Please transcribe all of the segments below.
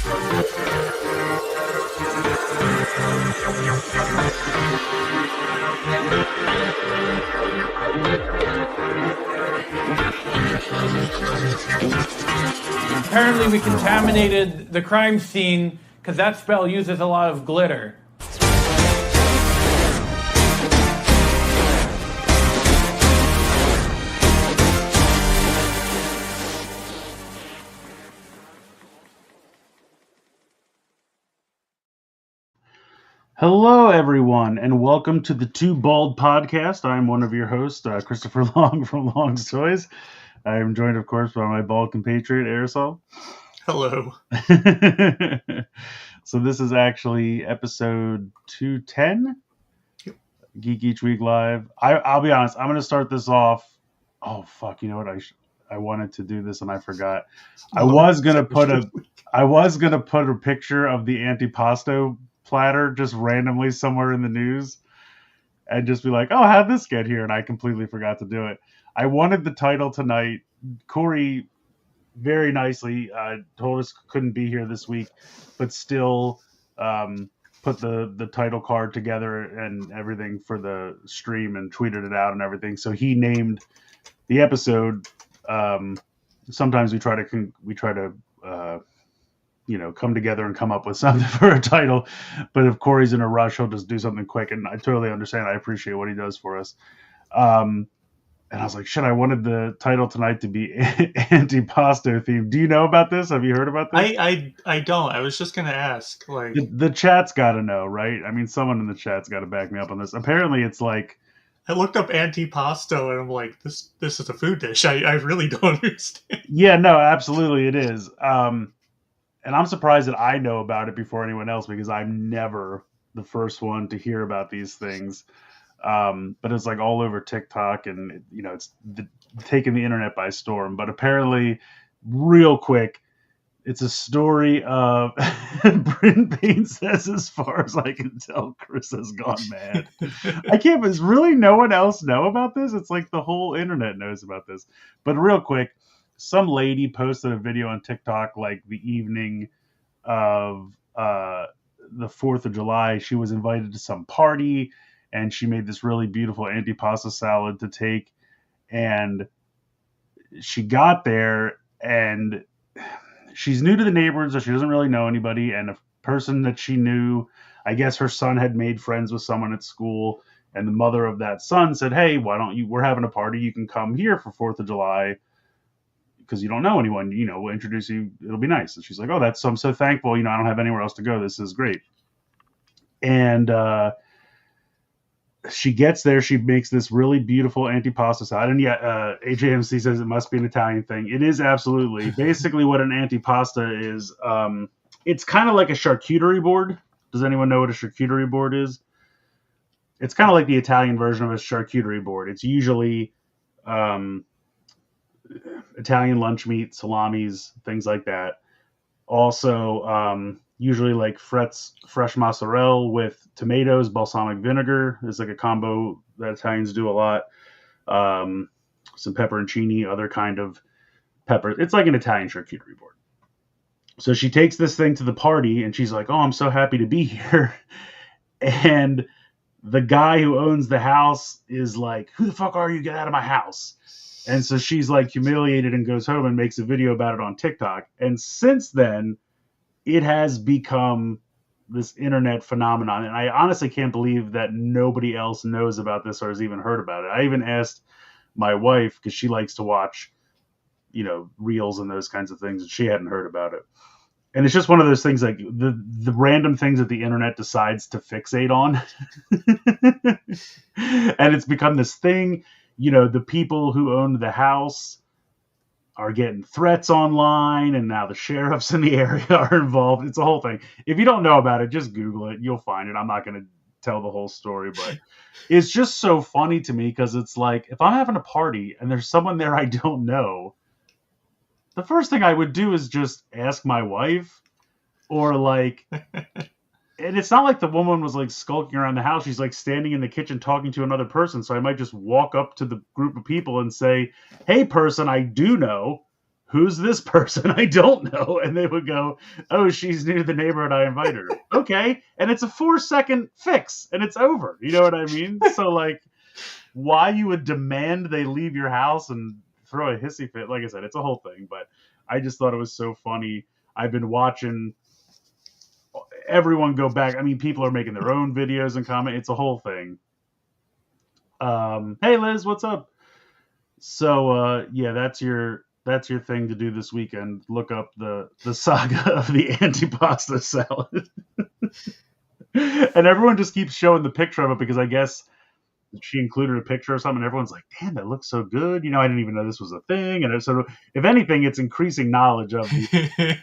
Apparently we contaminated the crime scene because that spell uses a lot of glitter. Hello, everyone, and welcome to the Two Bald Podcast. I'm one of your hosts, Christopher Long from Long's Toys. I am joined, of course, by my bald compatriot, Aresol. Hello. So this is actually episode 210, Geek Each Week Live. I'll be honest, I'm going to start this off. Oh, fuck, you know what? I wanted to do this and I forgot. I was going to put a picture of the antipasto platter just randomly somewhere in the news and just be like, oh, how'd this get here? And I completely forgot to do it. I wanted the title tonight. Corey very nicely told us couldn't be here this week, but still put the title card together and everything for the stream and tweeted it out and everything. So he named the episode. Sometimes we try to come together and come up with something for a title. But if Corey's in a rush, he'll just do something quick. And I totally understand. I appreciate what he does for us. And I was like, shit, I wanted the title tonight to be antipasto themed. Do you know about this? Have you heard about this? I don't. I was just going to ask. Like the chat's got to know, right? I mean, someone in the chat's got to back me up on this. Apparently, it's like... I looked up antipasto and I'm like, this is a food dish. I really don't understand. Yeah, no, absolutely it is. And I'm surprised that I know about it before anyone else because I'm never the first one to hear about these things. But it's like all over TikTok and, it's taking the internet by storm. But apparently, real quick, it's a story of Bryn Payne says, as far as I can tell, Chris has gone mad. Does really no one else know about this? It's like the whole internet knows about this. But real quick, some lady posted a video on TikTok like the evening of the 4th of July. She was invited to some party and she made this really beautiful antipasta salad to take. And she got there and she's new to the neighborhood, so she doesn't really know anybody. And a person that she knew, I guess her son had made friends with someone at school. And the mother of that son said, hey, why don't you, we're having a party. You can come here for 4th of July. Because you don't know anyone, we'll introduce you. It'll be nice. And she's like, oh, I'm so thankful. I don't have anywhere else to go. This is great. And she gets there. She makes this really beautiful antipasta salad. And yeah, AJMC says it must be an Italian thing. It is absolutely. Basically what an antipasta is, it's kind of like a charcuterie board. Does anyone know what a charcuterie board is? It's kind of like the Italian version of a charcuterie board. It's usually... Italian lunch meat, salamis, things like that. Also, usually like fresh mozzarella with tomatoes, balsamic vinegar is like a combo that Italians do a lot. Some pepperoncini, other kind of peppers. It's like an Italian charcuterie board. So she takes this thing to the party and she's like, oh, I'm so happy to be here. And the guy who owns the house is like, who the fuck are you? Get out of my house. And so she's like humiliated and goes home and makes a video about it on TikTok. And since then, it has become this internet phenomenon. And I honestly can't believe that nobody else knows about this or has even heard about it. I even asked my wife, because she likes to watch, reels and those kinds of things, and she hadn't heard about it. And it's just one of those things, like the random things that the internet decides to fixate on. And it's become this thing. The people who owned the house are getting threats online, and now the sheriffs in the area are involved. It's a whole thing. If you don't know about it, just Google it. You'll find it. I'm not going to tell the whole story, but it's just so funny to me because it's like, if I'm having a party and there's someone there I don't know, the first thing I would do is just ask my wife, or like... And it's not like the woman was like skulking around the house. She's like standing in the kitchen talking to another person. So I might just walk up to the group of people and say, hey, person I do know who's this person? I don't know. And they would go, oh, she's new to the neighborhood. I invited her. Okay. And it's a 4-second fix and it's over. You know what I mean? So like why you would demand they leave your house and throw a hissy fit. Like I said, it's a whole thing, but I just thought it was so funny. I've been watching everyone go back. I mean, people are making their own videos and comment. It's a whole thing. Hey Liz, what's up? So yeah, that's your thing to do this weekend. Look up the saga of the antipasta salad. And everyone just keeps showing the picture of it because I guess she included a picture or something. And everyone's like, damn, that looks so good. You know, I didn't even know this was a thing. And so if anything, it's increasing knowledge of the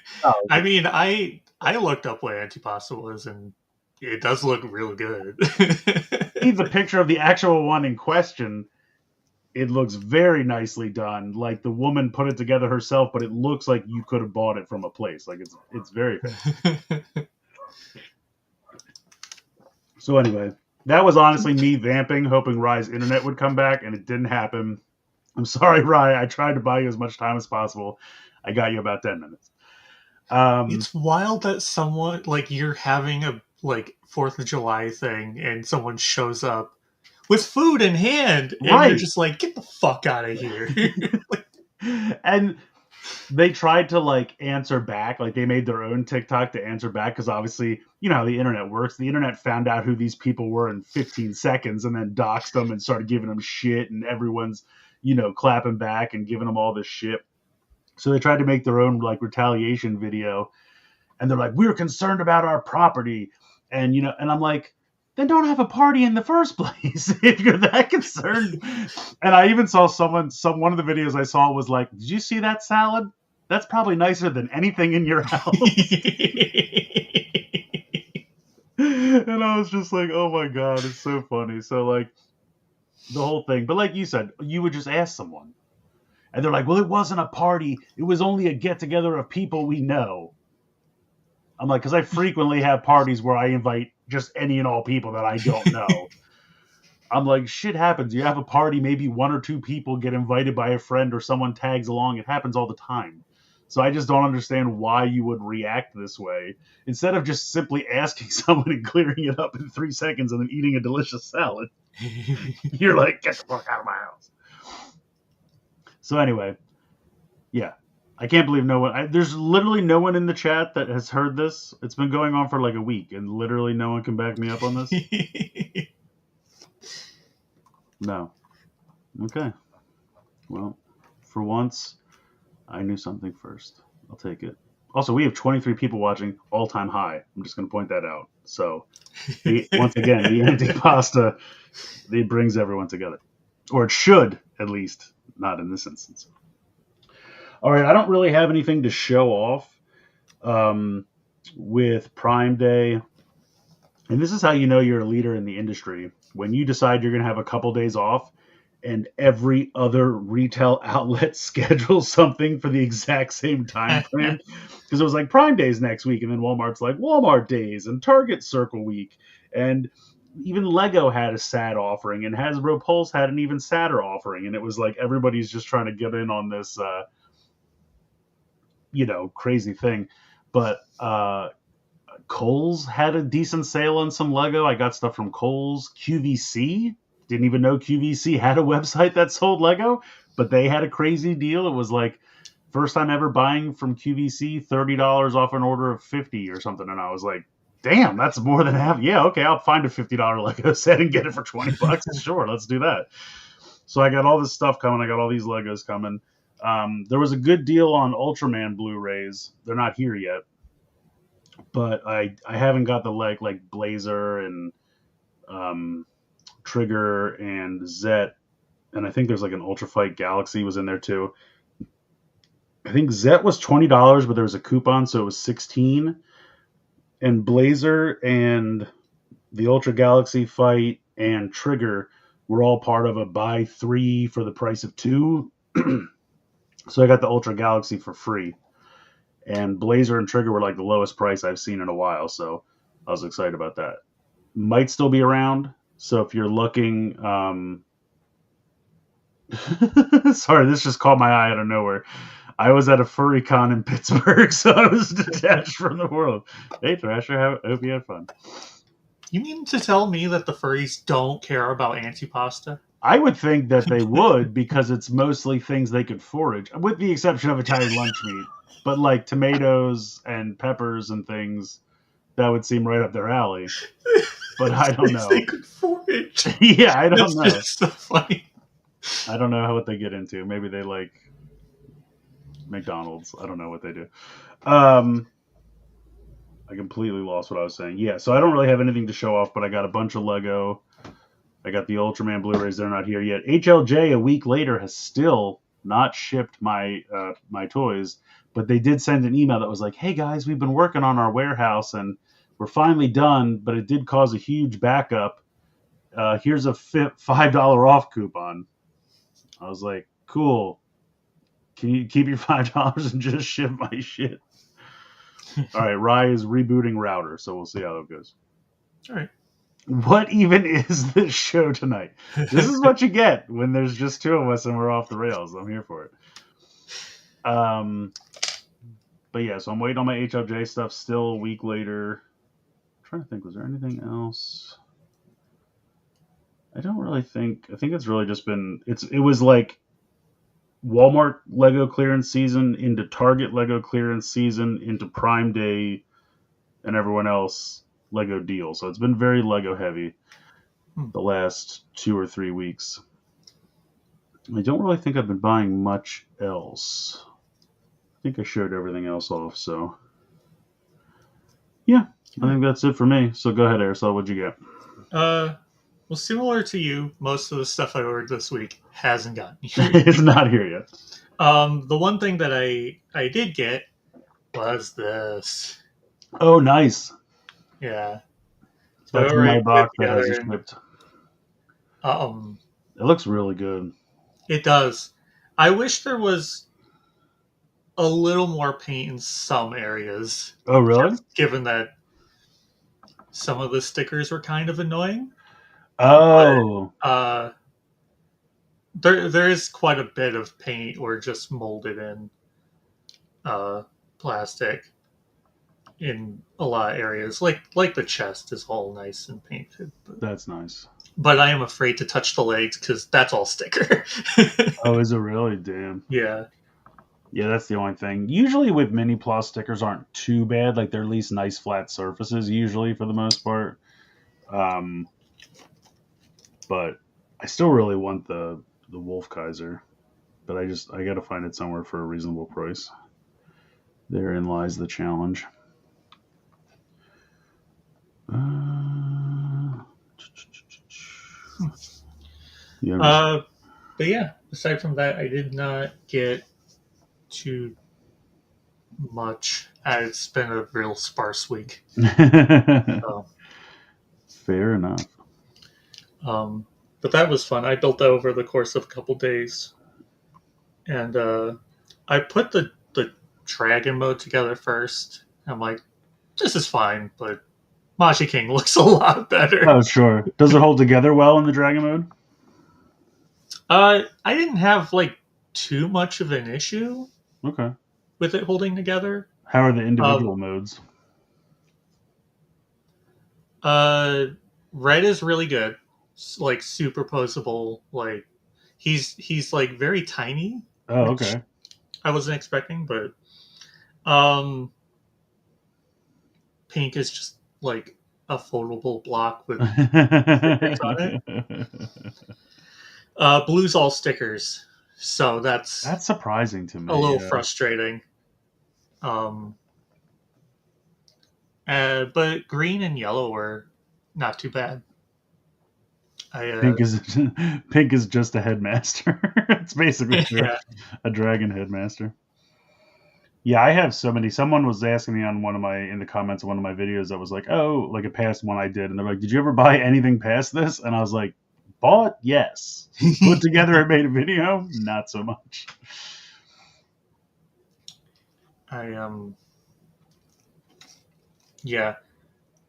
I mean, I looked up what antipasta was, and it does look real good. The picture of the actual one in question, it looks very nicely done. Like the woman put it together herself, but it looks like you could have bought it from a place. Like it's very fancy. So anyway, that was honestly me vamping, hoping Rye's internet would come back, and it didn't happen. I'm sorry, Rye. I tried to buy you as much time as possible. I got you about 10 minutes. It's wild that someone, like, you're having a, like, 4th of July thing, and someone shows up with food in hand, and right. You're just like, get the fuck out of here. And they tried to, like, answer back. Like, they made their own TikTok to answer back, because obviously, you know how the internet works. The internet found out who these people were in 15 seconds and then doxed them and started giving them shit, and everyone's, you know, clapping back and giving them all this shit. So they tried to make their own, like, retaliation video, and they're like, we're concerned about our property. And, you know, and I'm like, then don't have a party in the first place if you're that concerned. And I even saw one of the videos I saw was like, did you see that salad? That's probably nicer than anything in your house. And I was just like, oh my God, it's so funny. So like the whole thing, but like you said, you would just ask someone and they're like, well, it wasn't a party. It was only a get together of people we know. I'm like, because I frequently have parties where I invite just any and all people that I don't know. I'm like, shit happens. You have a party, maybe 1 or 2 people get invited by a friend or someone tags along. It happens all the time. So I just don't understand why you would react this way. Instead of just simply asking someone and clearing it up in 3 seconds and then eating a delicious salad, you're like, get the fuck out of my house. So anyway, yeah. I can't believe no one... there's literally no one in the chat that has heard this. It's been going on for like a week, and literally no one can back me up on this. No. Okay. Well, for once, I knew something first. I'll take it. Also, we have 23 people watching, all-time high. I'm just going to point that out. So, once again, the antipasta, it brings everyone together. Or it should, at least. Not in this instance. All right, I don't really have anything to show off with Prime Day. And this is how you know you're a leader in the industry. When you decide you're going to have a couple days off and every other retail outlet schedules something for the exact same time frame. Because it was like Prime Days next week, and then Walmart's like Walmart Days and Target Circle Week. And even Lego had a sad offering, and Hasbro Pulse had an even sadder offering. And it was like everybody's just trying to get in on this crazy thing. But Kohl's had a decent sale on some Lego. I got stuff from Kohl's. QVC, didn't even know QVC had a website that sold Lego, but they had a crazy deal. It was like first time ever buying from QVC, $30 off an order of $50 or something. And I was like, damn, that's more than half. Yeah, okay, I'll find a $50 Lego set and get it for $20. Sure, let's do that. So I got all this stuff coming. I got all these Legos coming. There was a good deal on Ultraman Blu-rays. They're not here yet, but I haven't got the like Blazer and Trigger and Zet, and I think there's like an Ultra Fight Galaxy was in there too. I think Zet was $20, but there was a coupon, so it was $16. And Blazer and the Ultra Galaxy Fight and Trigger were all part of a buy 3 for the price of 2. So I got the Ultra Galaxy for free. And Blazer and Trigger were like the lowest price I've seen in a while, so I was excited about that. Might still be around, so if you're looking... Sorry, this just caught my eye out of nowhere. I was at a furry con in Pittsburgh, so I was detached from the world. Hey, Thrasher, I hope you had fun. You mean to tell me that the furries don't care about antipasta? I would think that they would, because it's mostly things they could forage, with the exception of Italian lunch meat. But like tomatoes and peppers and things, that would seem right up their alley. But I don't know. They could forage. Yeah, I don't know. That's just so funny. I don't know what they get into. Maybe they like McDonald's. I don't know what they do. I completely lost what I was saying. Yeah, so I don't really have anything to show off, but I got a bunch of Lego. I got the Ultraman Blu-rays. They're not here yet. HLJ a week later has still not shipped my my toys, but they did send an email that was like, "Hey guys, we've been working on our warehouse and we're finally done, but it did cause a huge backup. Here's a $5 off coupon." I was like, "Cool. Can you keep your $5 and just ship my shit?" All right, Rye is rebooting router, so we'll see how it goes. All right. What even is this show tonight? This is what you get when there's just two of us and we're off the rails. I'm here for it. But yeah, so I'm waiting on my HLJ stuff still a week later. I'm trying to think, was there anything else? I don't really think. I think it's really just been. It was like Walmart Lego clearance season into Target Lego clearance season into Prime Day, and everyone else Lego deal. So it's been very Lego heavy the last 2 or 3 weeks. I don't really think I've been buying much else. I think I showed everything else off. So yeah, I think that's it for me. So go ahead, Aresol. What'd you get? Well, similar to you, most of the stuff I ordered this week hasn't gotten here. It's not here yet. The one thing that I did get was this. Oh, nice. Yeah. So that's my box that has a script. It looks really good. It does. I wish there was a little more paint in some areas. Oh, really? Given that some of the stickers were kind of annoying. Oh. But, there is quite a bit of paint or just molded in plastic in a lot of areas. Like the chest is all nice and painted. That's nice. But I am afraid to touch the legs because that's all sticker. Oh, is it really? Damn. Yeah. Yeah, that's the only thing. Usually with Mini Plus, stickers aren't too bad. Like, they're at least nice flat surfaces, usually, for the most part. But I still really want the Wolf Kaiser. But I got to find it somewhere for a reasonable price. Therein lies the challenge. But yeah, aside from that, I did not get too much. It's been a real sparse week. So. Fair enough. But that was fun. I built that over the course of a couple days. And I put the dragon mode together first. I'm like, this is fine, but Machi King looks a lot better. Oh, sure. Does it hold together well in the dragon mode? I didn't have too much of an issue. Okay. With it holding together. How are the individual modes? Red is really good. Superposable. He's very tiny. Oh, okay. I wasn't expecting, but pink is just a foldable block with stickers on it. Blue's all stickers, so that's surprising to me. A little frustrating. But green and yellow were not too bad. Pink is just a headmaster. It's basically a dragon headmaster. Yeah, I have so many. Someone was asking me in the comments of one of my videos that was like, oh, a past one I did, and they're like, did you ever buy anything past this? And I was like, bought, yes. Put together and made a video, not so much. Yeah,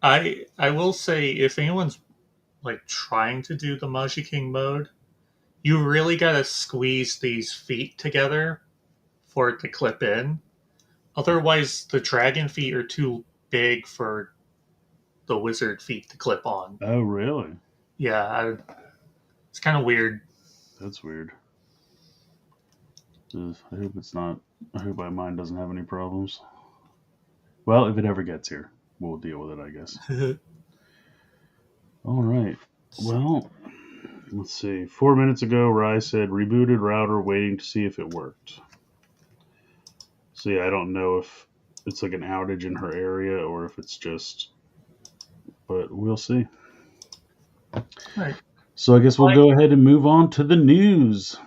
I will say, if anyone's trying to do the Machi King mode, you really gotta squeeze these feet together for it to clip in. Otherwise, the dragon feet are too big for the wizard feet to clip on. Oh, really? Yeah, it's kind of weird. That's weird. I hope it's not. I hope my mind doesn't have any problems. Well, if it ever gets here, we'll deal with it, I guess. All right. Well, let's see. 4 minutes ago, Rye said rebooted router, waiting to see if it worked. So yeah, I don't know if it's like an outage in her area or if it's just, but we'll see. Right. So I guess we'll go ahead and move on to the news.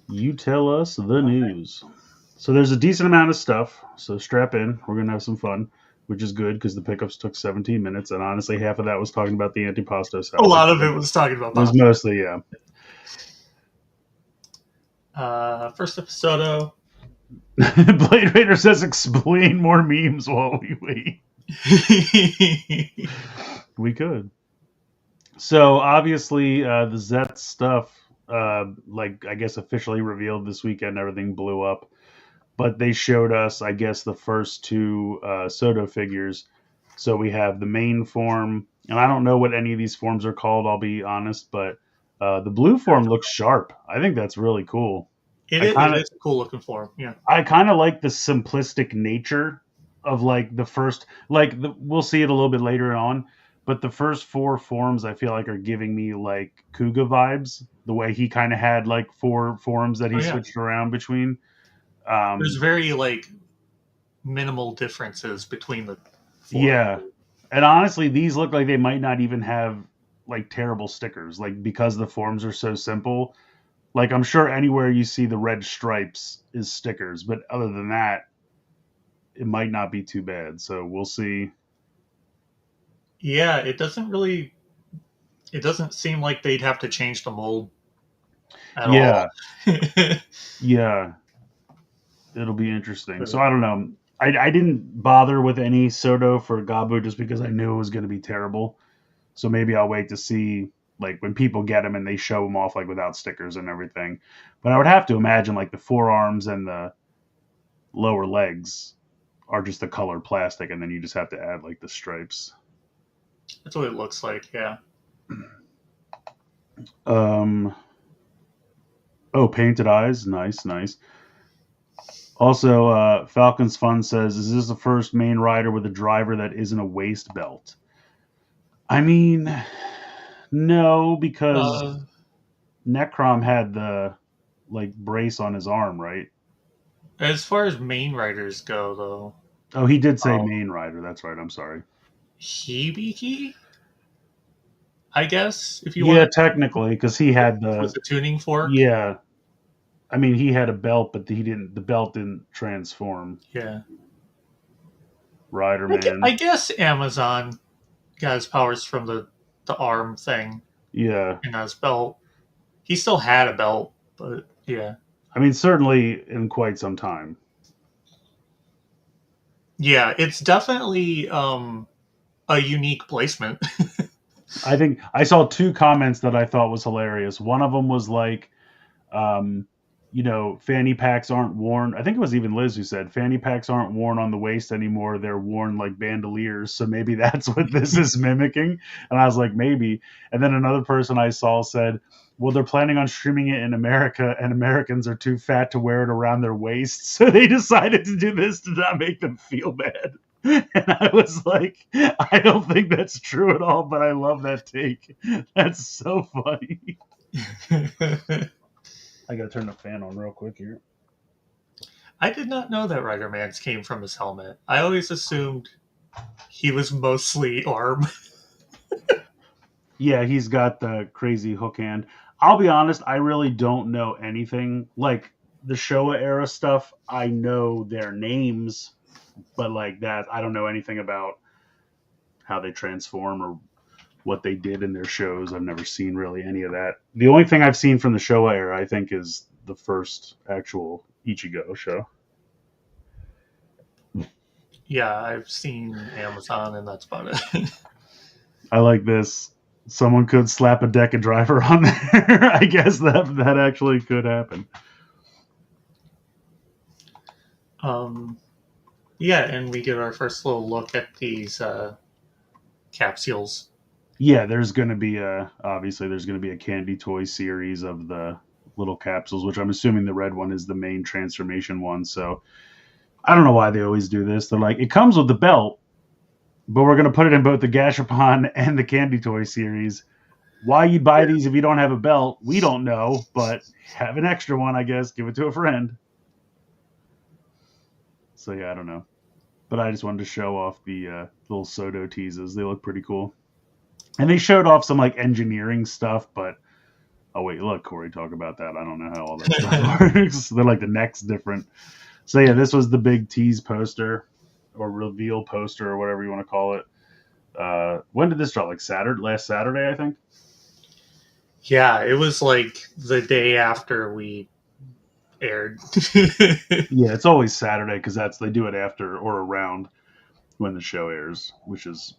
You tell us the news. So there's a decent amount of stuff. So strap in. We're going to have some fun, which is good because the pickups took 17 minutes. And honestly, half of that was talking about the antipasto salad. A lot of it was talking about pasta. It was mostly, yeah. First episode. Blade Raider says explain more memes while we wait. We could. So obviously the Zet stuff, like I guess officially revealed this weekend, everything blew up. But they showed us, I guess, the first two Soto figures. So we have the main form, and I don't know what any of these forms are called, I'll be honest, but the blue form looks sharp. I think that's really cool. It is a cool looking form, yeah. I kind of like the simplistic nature of like the first, like we'll see it a little bit later on, but the first four forms I feel like are giving me like Kuga vibes. The way he kind of had like four forms that he switched around between. There's very like minimal differences between the four. Yeah, and honestly, these look like they might not even have like terrible stickers, like because the forms are so simple. Like I'm sure anywhere you see the red stripes is stickers, but other than that, it might not be too bad. So we'll see. Yeah, it doesn't seem like they'd have to change the mold at all. Yeah. It'll be interesting. So I don't know. I didn't bother with any Soto for Gabu just because I knew it was going to be terrible. So maybe I'll wait to see like when people get them and they show them off like without stickers and everything. But I would have to imagine like the forearms and the lower legs are just the color plastic, and then you just have to add like the stripes. That's what it looks like, yeah. Oh, painted eyes. Nice. Also, Falcon's Fun says, is this the first main rider with a driver that isn't a waist belt? I mean, no, because Necrom had the like brace on his arm, right? As far as main riders go, though. Oh, he did say main rider. That's right. I'm sorry. Hibiki? I guess, if you want. Yeah, technically, because he had the tuning fork. Yeah. I mean, he had a belt, but the belt didn't transform. Yeah. Rider Man. I guess Amazon got his powers from the arm thing. Yeah. And his belt. He still had a belt, but yeah. I mean, certainly in quite some time. Yeah, it's definitely a unique placement. I think I saw two comments that I thought was hilarious. One of them was like, fanny packs aren't worn. I think it was even Liz who said fanny packs aren't worn on the waist anymore. They're worn like bandoliers. So maybe that's what this is mimicking. And I was like, maybe. And then another person I saw said, well, they're planning on streaming it in America, and Americans are too fat to wear it around their waists. So they decided to do this to not make them feel bad. And I was like, I don't think that's true at all, but I love that take. That's so funny. I gotta turn the fan on real quick here. I did not know that Rider Man's came from his helmet. I always assumed he was mostly arm. Yeah, he's got the crazy hook hand. I'll be honest, I really don't know anything. Like the Showa era stuff, I know their names, but like that, I don't know anything about how they transform or what they did in their shows. I've never seen really any of that. The only thing I've seen from the Showa era, I think, is the first actual Ichigo show. Yeah, I've seen Amazon, and that's about it. I like this. Someone could slap a Deca driver on there. I guess that actually could happen. Yeah, and we get our first little look at these capsules. Yeah, there's going to be obviously there's going to be a candy toy series of the little capsules, which I'm assuming the red one is the main transformation one. So I don't know why they always do this. They're like, it comes with the belt, but we're going to put it in both the Gashapon and the candy toy series. Why you'd buy these if you don't have a belt, we don't know, but have an extra one, I guess. Give it to a friend. So yeah, I don't know. But I just wanted to show off the little Soto teases. They look pretty cool. And they showed off some like engineering stuff, but oh wait, look, Corey, talk about that. I don't know how all that stuff works. They're like the next different. So yeah, this was the big tease poster or reveal poster or whatever you want to call it. When did this drop? Like last Saturday, I think. Yeah, it was like the day after we aired. Yeah, it's always Saturday because they do it after or around when the show airs, which is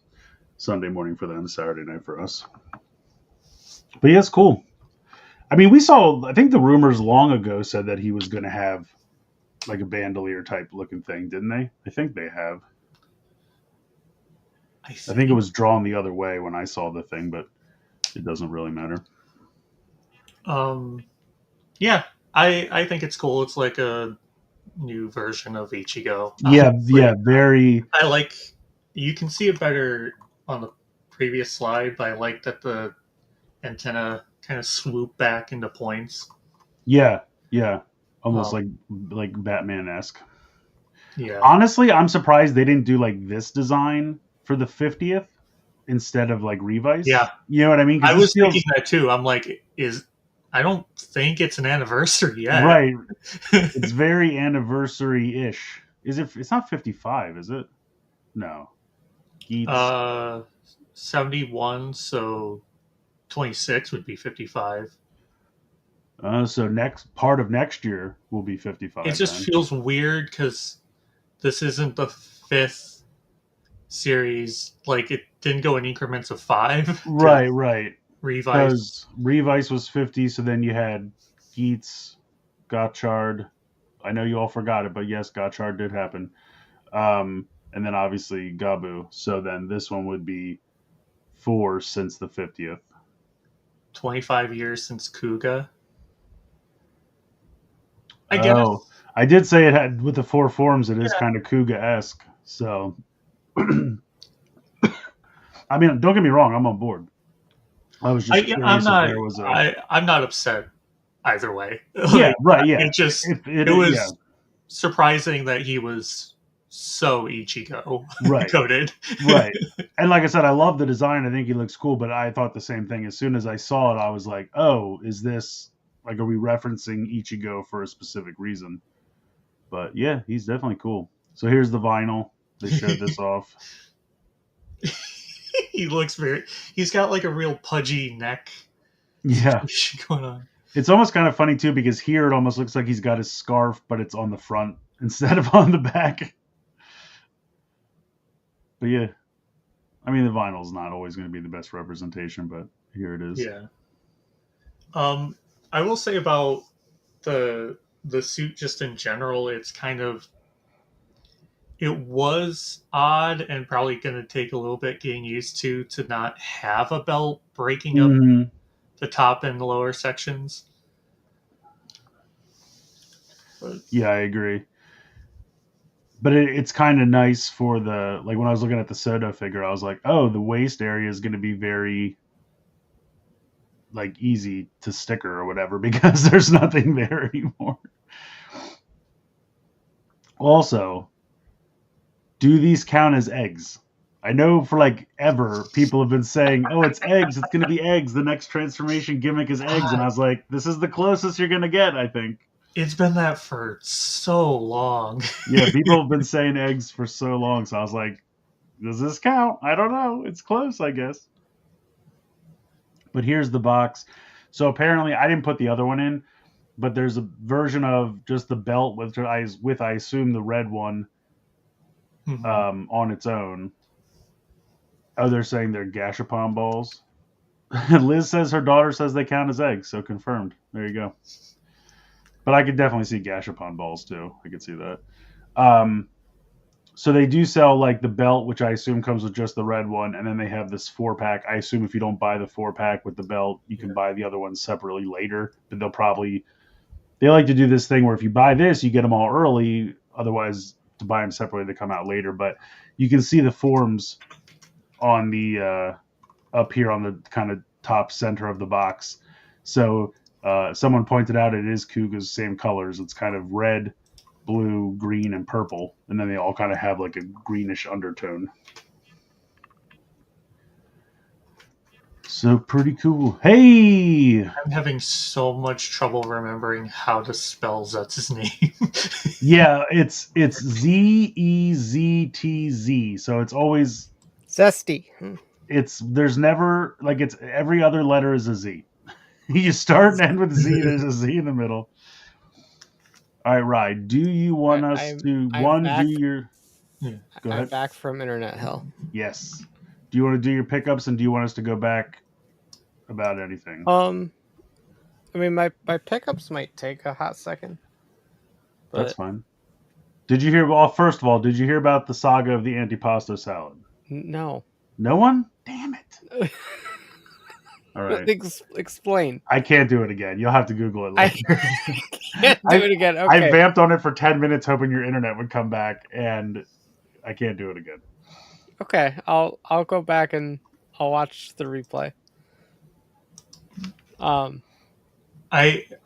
Sunday morning for them, Saturday night for us. But yeah, it's cool. I mean, I think the rumors long ago said that he was going to have like a bandolier type looking thing, didn't they? I think they have. I think it was drawn the other way when I saw the thing, but it doesn't really matter. Yeah, I think it's cool. It's like a new version of Ichigo. Yeah, very. I like. You can see it better on the previous slide, but I like that the antenna kind of swoop back into points. Yeah, almost like Batman-esque. Yeah. Honestly, I'm surprised they didn't do like this design for the 50th instead of like Revice. Yeah, you know what I mean? I was thinking that too. I'm like, I don't think it's an anniversary yet. Right. It's very anniversary-ish. Is it? It's not 55, is it? No. Geeks. 71, so 26 would be 55. So next year will be 55. It just feels weird because this isn't the 5th series. Like, it didn't go in increments of 5. Right. Revice. Because Revice was 50, so then you had Geets, Gotchard. I know you all forgot it, but yes, Gotchard did happen. And then obviously Gabu. So then this one would be 4 since the 50th. 25 years since Kuga. I guess. Oh, I did say it had with the 4 forms. It is kind of Kuga-esque. So, I mean, don't get me wrong. I'm on board. I was just curious if there was I'm not upset either way. Yeah, right. Yeah, it was surprising that he was so Ichigo coded. Right. And like I said, I love the design. I think he looks cool. But I thought the same thing as soon as I saw it. I was like, oh, is this like, are we referencing Ichigo for a specific reason? But yeah, he's definitely cool. So here's the vinyl. They showed this off. He's got like a real pudgy neck. Yeah. Going on. It's almost kind of funny too, because here it almost looks like he's got his scarf, but it's on the front instead of on the back. But yeah, I mean, the vinyl's not always going to be the best representation, but here it is. Yeah. I will say about the suit just in general, it's kind of, it was odd and probably going to take a little bit getting used to not have a belt breaking up the top and the lower sections. But, yeah, I agree. But it's kind of nice for the, like when I was looking at the Soto figure, I was like, oh, the waist area is going to be very like easy to sticker or whatever because there's nothing there anymore. Also, do these count as eggs? I know for like ever people have been saying, oh, it's eggs. It's going to be eggs. The next transformation gimmick is eggs. And I was like, this is the closest you're going to get, I think. It's been that for so long. Yeah, people have been saying eggs for so long. So I was like, does this count? I don't know. It's close, I guess. But here's the box. So apparently I didn't put the other one in, but there's a version of just the belt with I assume the red one on its own. Oh, they're saying they're Gashapon balls. Liz says her daughter says they count as eggs, so confirmed. There you go. But I could definitely see Gashapon balls too. I could see that. So they do sell like the belt, which I assume comes with just the red one, and then they have this 4-pack. I assume if you don't buy the 4-pack with the belt, you can buy the other ones separately later. But they like to do this thing where if you buy this, you get them all early. Otherwise, to buy them separately, they come out later. But you can see the forms on the up here on the kind of top center of the box. So someone pointed out it is Kuga's same colors. It's kind of red, blue, green, and purple, and then they all kind of have like a greenish undertone. So pretty cool. Hey! I'm having so much trouble remembering how to spell Zetz's name. Yeah, it's Zezztz. So it's always Zesty. there's never like it's every other letter is a Z. You start and end with Z. There's a Z in the middle. All right, Rye. Do you want us to do your? Yeah. Go ahead. I'm back from internet hell. Yes. Do you want to do your pickups, and do you want us to go back about anything? I mean, my pickups might take a hot second. That's fine. Did you hear? Well, first of all, did you hear about the saga of the antipasto salad? No. No one? Damn it! All right. Explain. I can't do it again. You'll have to Google it later. I can't do it again. Okay. I vamped on it for 10 minutes hoping your internet would come back, and I can't do it again. Okay, I'll go back and I'll watch the replay. I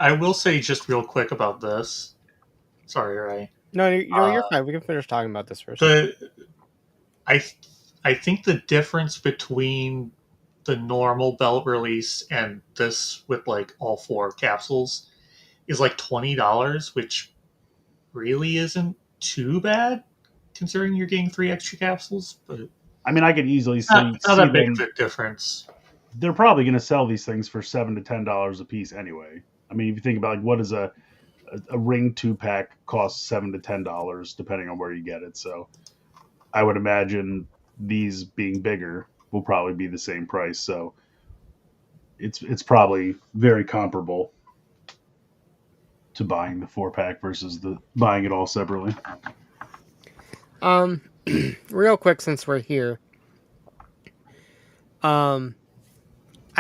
will say just real quick about this. Sorry, Ray. No, you're fine. We can finish talking about this first. I think the difference between the normal belt release and this with like all 4 capsules is like $20, which really isn't too bad considering you're getting 3 extra capsules. But I mean, I could easily see not a big difference. They're probably going to sell these things for $7 to $10 a piece anyway. I mean, if you think about like what is a ring 2-pack costs $7 to $10 depending on where you get it. So I would imagine these being bigger will probably be the same price. So it's probably very comparable to buying the 4-pack versus buying it all separately. Real quick, since we're here, I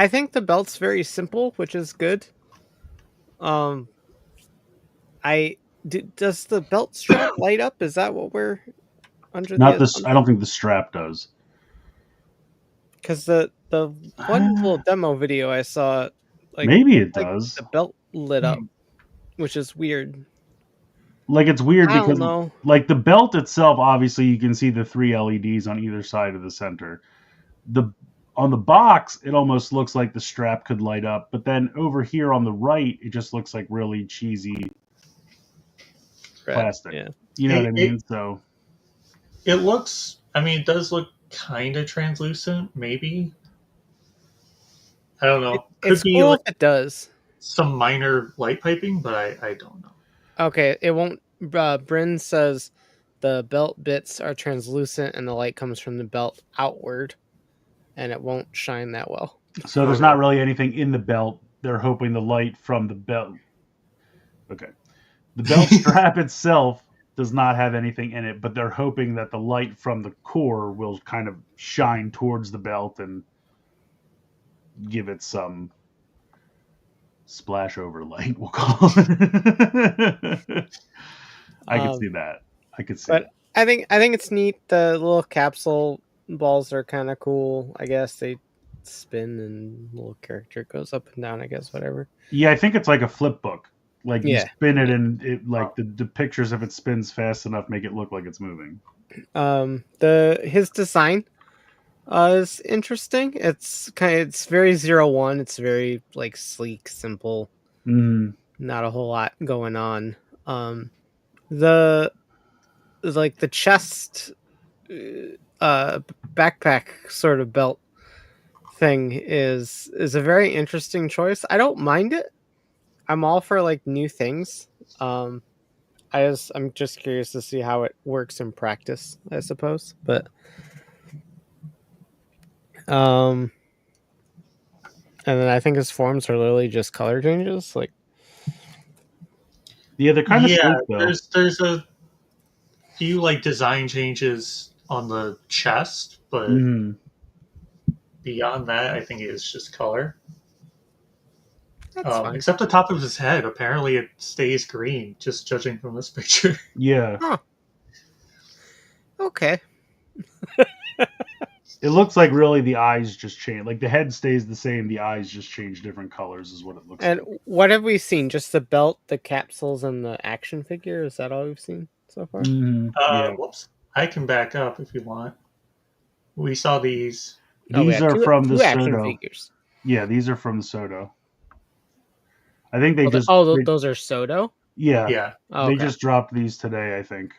think the belt's very simple, which is good. Does the belt strap light up? Is that what we're under? Not this. I don't think the strap does. Because the one little demo video I saw, like maybe it does. The belt lit up, which is weird. Like it's weird because know. Like the belt itself, obviously you can see the 3 LEDs on either side of the center. On the box, it almost looks like the strap could light up, but then over here on the right, it just looks like really cheesy plastic. Yeah. You know what I mean? So it looks. I mean, it does look kind of translucent. Maybe. I don't know. It's cool if it does. Some minor light piping, but I don't know. Okay, it won't. Bryn says the belt bits are translucent and the light comes from the belt outward, and it won't shine that well. So there's not really anything in the belt. They're hoping the light from the belt. Okay. The belt strap itself does not have anything in it, but they're hoping that the light from the core will kind of shine towards the belt and give it some splash over light, we'll call it. I could see that. I could see but I think it's neat. The little capsule balls are kind of cool. I guess they spin and the little character goes up and down, I guess, whatever. Yeah, I think it's like a flip book. Like you spin it and it like the pictures, if it spins fast enough, make it look like it's moving. His design is interesting. It's very 01. It's very like sleek, simple. Not a whole lot going on. The chest backpack sort of belt thing is a very interesting choice. I don't mind it. I'm all for like new things. I'm just curious to see how it works in practice, I suppose. But And then I think his forms are literally just color changes. Like, Yeah, they're kind of Yeah, sleek though. there's a few like design changes on the chest, but Hmm. beyond that, I think it's just color. that's fine. Except the top of his head. Apparently, it stays green. Just judging from this picture. Yeah, Huh. Okay. it looks like really the eyes just change. Like the head stays the same, the eyes just change different colors, is what it looks And like. what have we seen? Just the belt, the capsules, and the action figure? Is that all we've seen so far? Yeah, Whoops. I can back up if you want. We saw these. Oh, we these have are from the two action Soto. figures. Yeah, these are from the Soto. I think they Those are Soto? yeah, Yeah. Oh, they okay. just dropped these today, I think.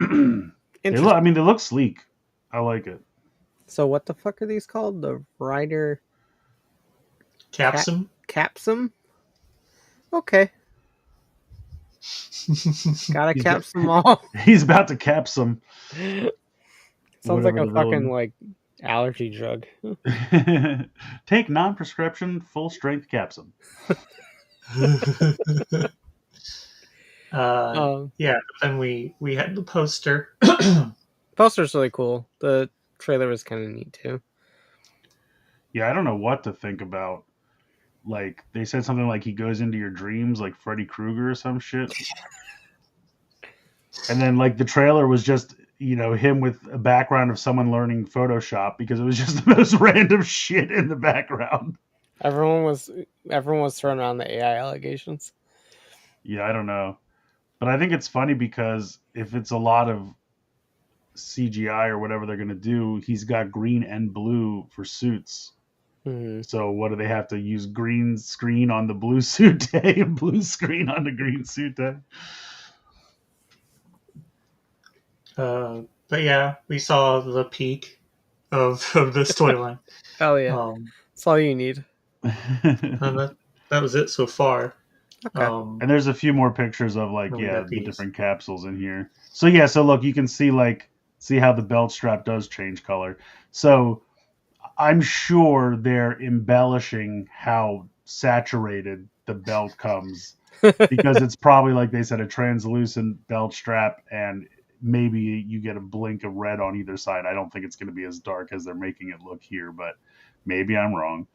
Interesting. They look sleek. I like it. So what the fuck are these called? The Rider Capsum. Capsum? Okay. Gotta He's caps them all. He's about to cap some. Sounds like whatever a the fucking villain- like allergy drug. Take non-prescription full strength capsum. Yeah, but then we had the poster. Poster's really cool. The trailer was kind of neat too. Yeah, I don't know what to think about. Like they said something like he goes into your dreams like Freddy Krueger or some shit. And then like the trailer was just, him with a background of someone learning Photoshop because it was just the most random shit in the background. Everyone was throwing around the AI allegations. Yeah, I don't know. But I think it's funny because if it's a lot of CGI or whatever they're going to do, he's got green and blue for suits. Mm-hmm. So what do they have to use green screen on the blue suit day and blue screen on the green suit day? But yeah, we saw the peak of this toy line. Hell yeah, that's all you need. And that was it so far. Okay. And there's a few more pictures of like, we got the these. different capsules in here. So so look, you can see how the belt strap does change color. So I'm sure they're embellishing how saturated the belt comes because it's probably, like they said, a translucent belt strap, and maybe you get a blink of red on either side. I don't think it's going to be as dark as they're making it look here, but maybe I'm wrong.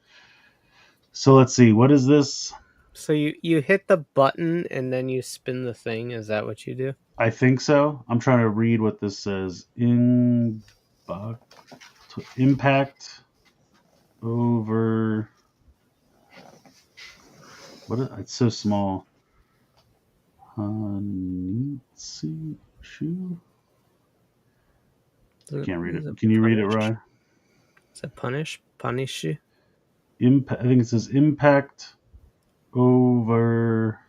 So let's see. What is this? So you hit the button and then you spin the thing. Is that what you do? I think so. I'm trying to read what this says. Impact over. It's so small. Shoe. I can't read it. Can you read it, Ryan? Is it punish you? I think it says impact over.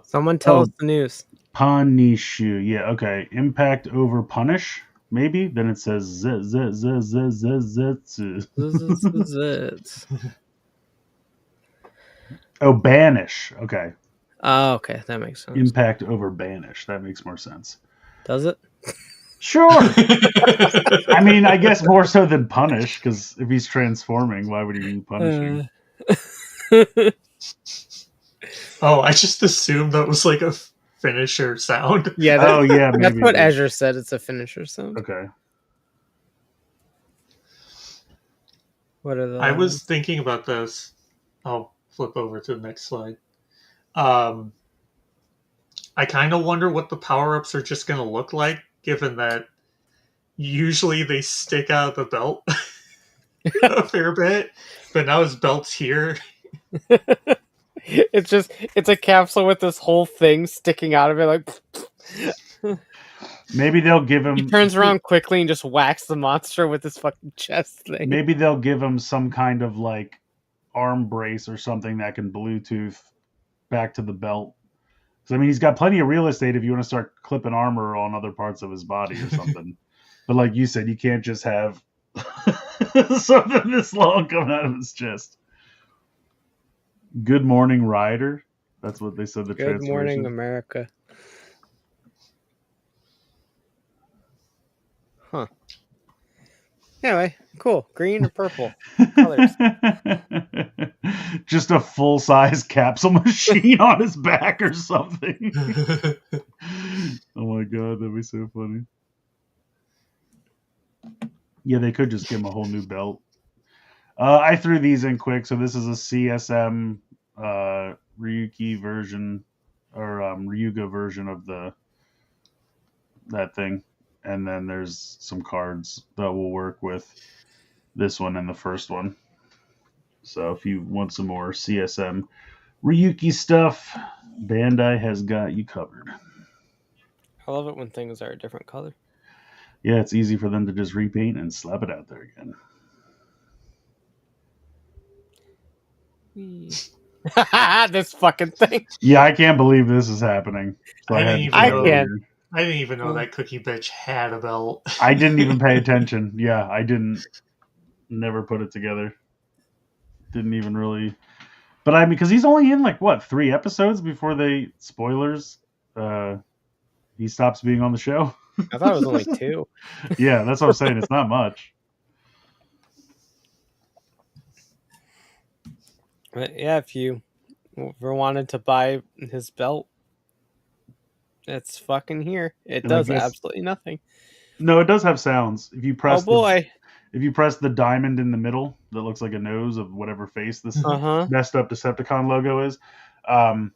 Someone tell us the news. Punishu. Yeah, okay. Impact over punish, maybe? Then it says Oh, banish. Okay. Oh, okay. That makes sense. Impact over banish. That makes more sense. Does it? Sure. I mean, I guess more so than punish, because if he's transforming, why would he be punishing? Oh, I just assumed that was like a finisher sound. Yeah. Yeah, maybe. That's what Azure said. It's a finisher sound. Okay. What are the? I was thinking about this. I'll flip over to the next slide. I kind of wonder what the power-ups are just going to look like, given that usually they stick out of the belt a fair bit, but now his belt's here. It's a capsule with this whole thing sticking out of it, like. Maybe they'll give him. He turns around quickly and just whacks the monster with his fucking chest thing. Maybe they'll give him some kind of like arm brace or something that can Bluetooth back to the belt. Because I mean, he's got plenty of real estate if you want to start clipping armor on other parts of his body or something. But like you said, you can't just have something this long coming out of his chest. Good morning, Rider. That's what they said. The Good morning, translation. America. Huh. Anyway, cool. Green or purple colors. Just a full-size capsule machine on his back or something. Oh my god, that'd be so funny. Yeah, they could just give him a whole new belt. I threw these in quick, so this is a CSM Ryuki version, or Ryuga version of that thing. And then there's some cards that will work with this one and the first one. So if you want some more CSM Ryuki stuff, Bandai has got you covered. I love it when things are a different color. Yeah, it's easy for them to just repaint and slap it out there again. This fucking thing. Yeah, I can't believe this is happening. So I had didn't to even throw it know. in here. I didn't even know that cookie bitch had a belt. I didn't even pay attention. Yeah, I didn't. Never put it together. Didn't even really. But I mean, because he's only in like what 3 episodes before they spoilers. He stops being on the show. I thought it was only 2. Yeah, that's what I'm saying. It's not much. But yeah, if you ever wanted to buy his belt, it's fucking here. It And I does guess- absolutely nothing. No, it does have sounds. If you press Oh boy. if you press the diamond in the middle that looks like a nose of whatever face this Uh-huh. messed up Decepticon logo is, I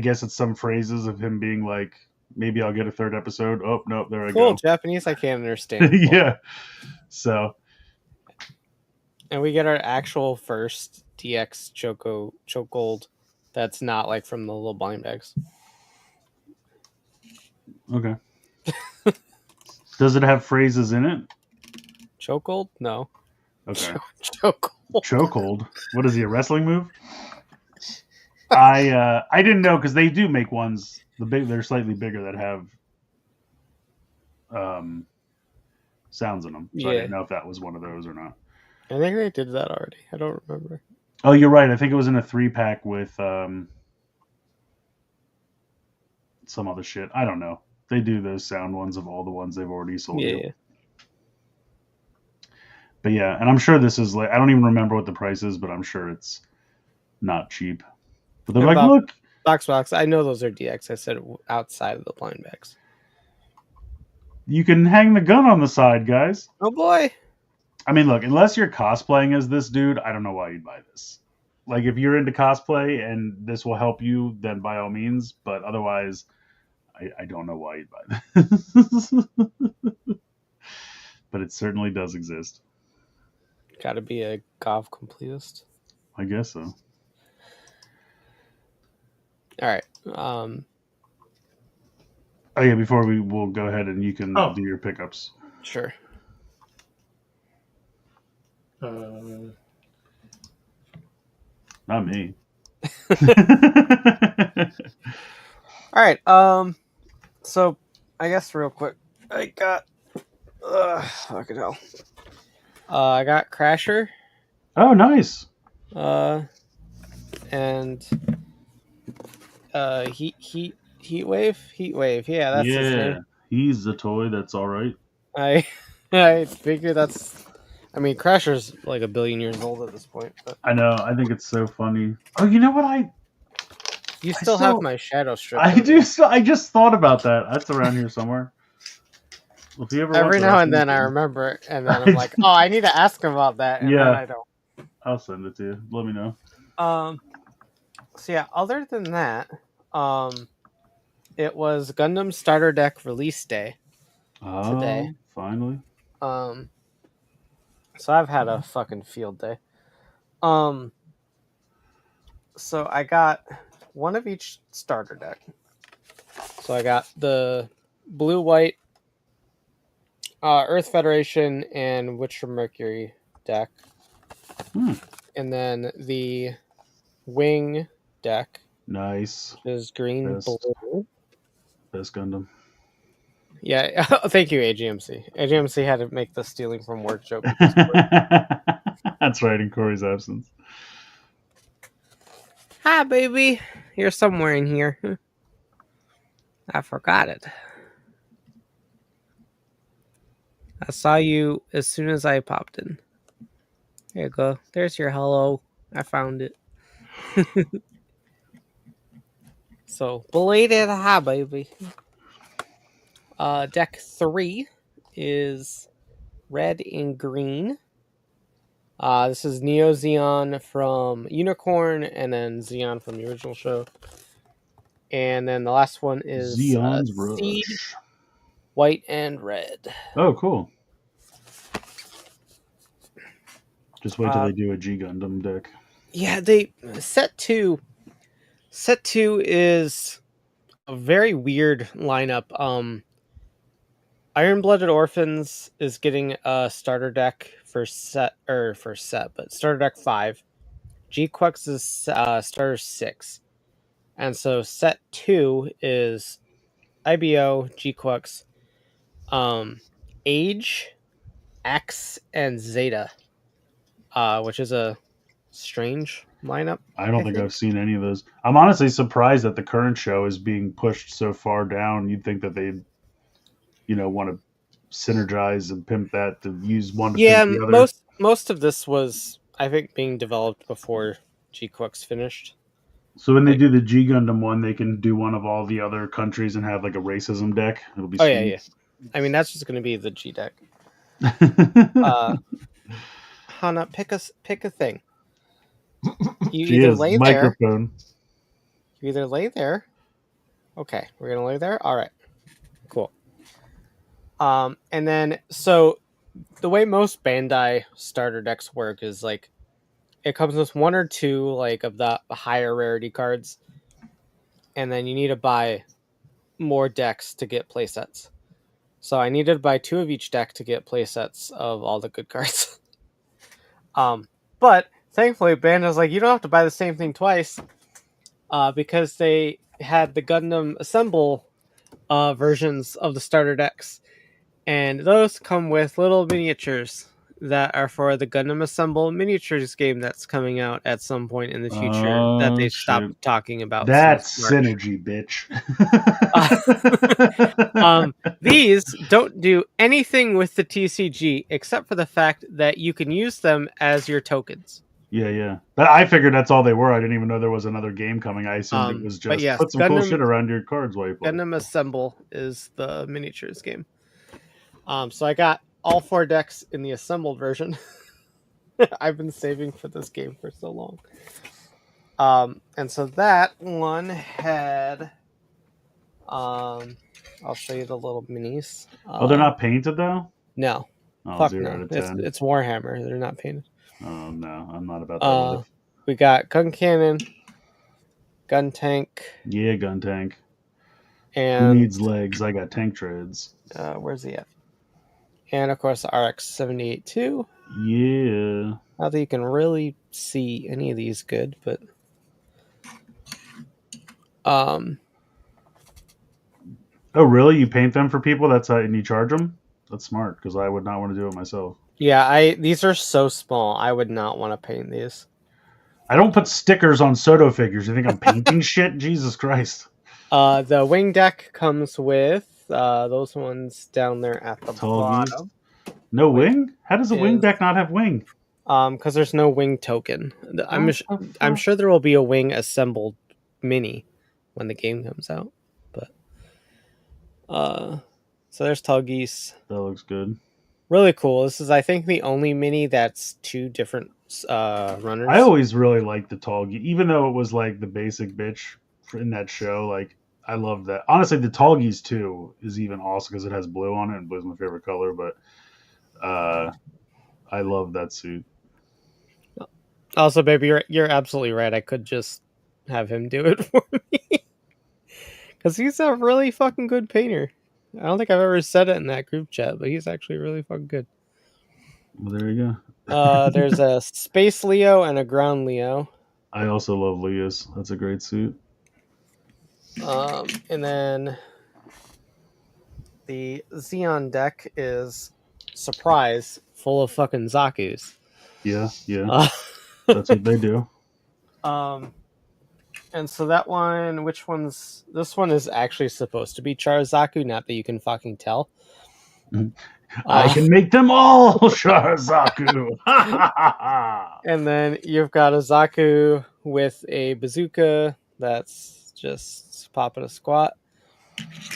guess it's some phrases of him being like, maybe I'll get a 3rd episode. Oh, no, there I Cool. go. Japanese I can't understand. Cool. Yeah. So, And we get our actual first DX chokehold that's not like from the little blind bags. okay. Does it have phrases in it? Chokehold? No. Okay. Chokehold. Chokehold. What is he, a wrestling move? I didn't know because they do make ones. They're slightly bigger that have sounds in them. So I Yeah. didn't know if that was one of those or not. I think they did that already. I don't remember. Oh, you're right. I think it was in a 3-pack with some other shit. I don't know. They do those sound ones of all the ones they've already sold. you. Yeah. But yeah, and I'm sure this is like, I don't even remember what the price is, but I'm sure it's not cheap. But they're And like, look, Box. I know those are DX. I said outside of the blind bags. you can hang the gun on the side, guys. Oh boy. I mean, look, unless you're cosplaying as this dude, I don't know why you'd buy this. Like, if you're into cosplay and this will help you, then by all means. But otherwise, I don't know why you'd buy this. But it certainly does exist. Gotta be a golf completist. I guess so. Alright. Oh yeah, before we'll go ahead and you can do your pickups. Sure. Not me. Alright, so I guess real quick, I got fucking hell. I got Crasher. Oh, nice. And Heat Wave. Yeah, that's his name. He's a toy. That's all right. I figure that's. I mean, Crasher's like 1 billion years old at this point. But I know. I think it's so funny. Oh, you know what? you still have my Shadow Strip. I do. I just thought about that. That's around here somewhere. Well, if you ever Every watch now and wrestling, then I remember it, and then I'm like, oh, I need to ask him about that. And Yeah. then I don't. I'll send it to you. Let me know. So yeah, other than that, it was Gundam Starter Deck release day. Today. Finally. So I've had a fucking field day. So I got one of each starter deck. So I got the blue white Earth Federation and Witch from Mercury deck. And then the Wing deck. Nice. Is green, Best. blue. Best Gundam. Yeah, thank you, AGMC. AGMC had to make the stealing from work joke. That's right, in Corey's absence. Hi, baby. You're somewhere in here. I forgot it. I saw you as soon as I popped in. There you go. There's your hello. I found it. So, belated hi, baby. Deck 3 is red and green. This is Neo Xeon from Unicorn, and then Xeon from the original show. And then the last one is Xeon's Seed, Rush. white and red. Oh, cool. Just wait till they do a G Gundam deck. Yeah, they set two is a very weird lineup. Iron Blooded Orphans is getting a starter deck but starter deck 5. G-Quex is starter 6. And so set 2 is IBO, G-Quex, Age, X, and Zeta, which is a strange lineup. I don't think I've seen any of those. I'm honestly surprised that the current show is being pushed so far down. You'd think that they'd, want to synergize and pimp that to use one to pimp the other. Most of this was, I think, being developed before G-Quex finished. So when they do the G Gundam one, they can do one of all the other countries and have like a racism deck. It'll be sweet. Yeah. I mean, that's just going to be the G deck. Hana, pick a thing. You either lay microphone. there. You either lay there. Okay, we're gonna lay there. All right, cool. And then so the way most Bandai starter decks work is like it comes with one or two like of the higher rarity cards, and then you need to buy more decks to get playsets. So I needed to buy 2 of each deck to get playsets of all the good cards. But thankfully, Bandai's like, you don't have to buy the same thing twice, because they had the Gundam Assemble versions of the starter decks, and those come with little miniatures that are for the Gundam Assemble miniatures game that's coming out at some point in the future that they stopped talking about. That's synergy, bitch. These don't do anything with the TCG except for the fact that you can use them as your tokens. Yeah. I figured that's all they were. I didn't even know there was another game coming. I assumed it was just put some cool shit around your cards while you play. Gundam Assemble is the miniatures game. So I got all 4 decks in the assembled version. I've been saving for this game for so long. And so that one had... I'll show you the little minis. They're not painted though? No. Oh, Fuck 0 no. out of 10. It's Warhammer. They're not painted. Oh no, I'm not about that life. We got gun cannon, gun tank. Yeah, gun tank. And who needs legs? I got tank treads. Where's he at? And of course, RX-78-2. Yeah. Not that you can really see any of these good, but Oh, really? You paint them for people? That's how, and you charge them? That's smart, because I would not want to do it myself. Yeah, these are so small. I would not want to paint these. I don't put stickers on Soto figures. You think I'm painting shit? Jesus Christ. The wing deck comes with those ones down there at the bottom. No wing? How does a wing deck not have wing? Because there's no wing token. I'm sure there will be a wing assembled mini when the game comes out. But so there's Tuggies. That looks good. Really cool. This is, I think, the only mini that's 2 different runners. I always really liked the Tallgeese, even though it was like the basic bitch in that show. Like, I love that. Honestly, the Tallgeese too is even awesome because it has blue on it, and blue's my favorite color. But I love that suit. Also, baby, you're absolutely right. I could just have him do it for me because he's a really fucking good painter. I don't think I've ever said it in that group chat, but he's actually really fucking good. Well, there you go. There's a Space Leo and a Ground Leo. I also love Leo's. That's a great suit. And then the Xeon deck is surprise, full of fucking Zakus. Yeah. That's what they do. And so that one, this one is actually supposed to be Char Zaku, not that you can fucking tell. I can make them all Sharazaku. And then you've got a Zaku with a bazooka that's just popping a squat.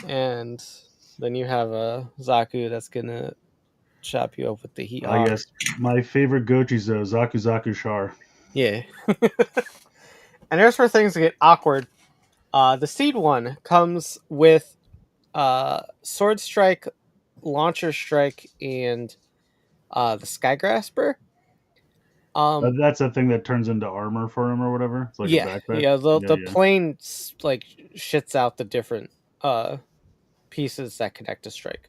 And then you have a Zaku that's gonna chop you up with the heat. Yes, my favorite Gochizo, Zaku Zaku Shar. Yeah. And here's where things get awkward. The seed one comes with Sword Strike, Launcher Strike, and the Sky Grasper. That's a thing that turns into armor for him or whatever. It's like a backpack. Yeah. The plane like shits out the different pieces that connect to Strike.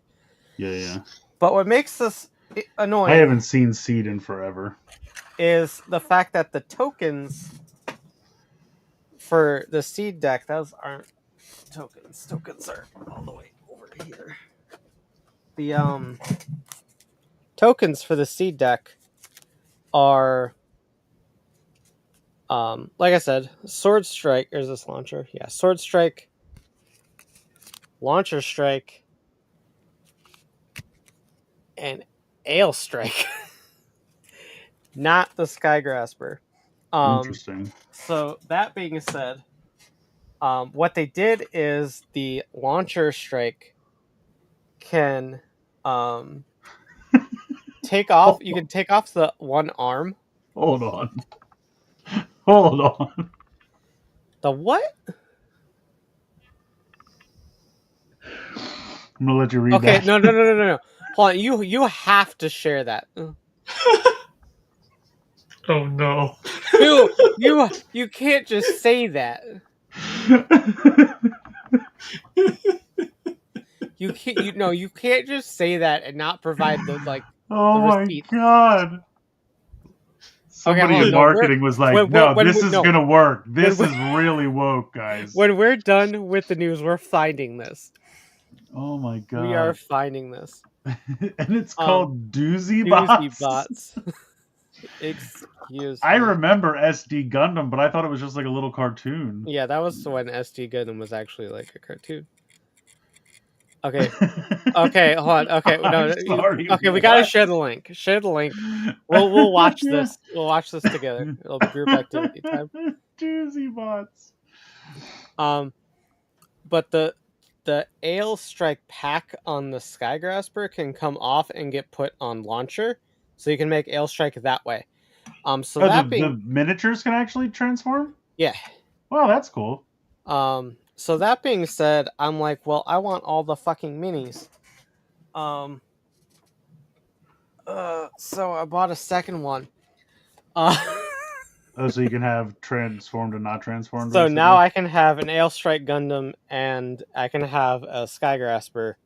Yeah. But what makes this annoying, I haven't seen Seed in forever, is the fact that the tokens for the seed deck, those aren't tokens. Tokens are all the way over here. The tokens for the seed deck are like I said, Sword Strike. There's this launcher. Yeah, Sword Strike, Launcher Strike, and Ale Strike. Not the Sky Grasper. Interesting. So that being said, what they did is the Launcher Strike can take off. You can take off the one arm. Hold on. The what? I'm gonna let you read Okay, that. no. Hold on, you have to share that. Oh no. You can't just say that. You can't just say that and not provide the Oh the my receipts. god. Somebody in marketing was like, this is going to work. This is really woke, guys. When we're done with the news, we're finding this. Oh my god. We are finding this. And it's called Doozy Bots. Excuse me. I remember SD Gundam, but I thought it was just like a little cartoon. Yeah, that was when SD Gundam was actually like a cartoon. Okay. Okay, hold on. Okay, sorry, okay, we gotta share the link. Share the link. We'll watch this. We'll watch this together. It'll be group activity time. Doozy Bots. But the Ale Strike pack on the Sky Grasper can come off and get put on Launcher, so you can make Ale Strike that way. So the miniatures can actually transform? Yeah. Wow, that's cool. So that being said, I'm like, well, I want all the fucking minis. So I bought a second one. So you can have transformed and not transformed. So basically. Now I can have an Ale Strike Gundam and I can have a Sky Grasper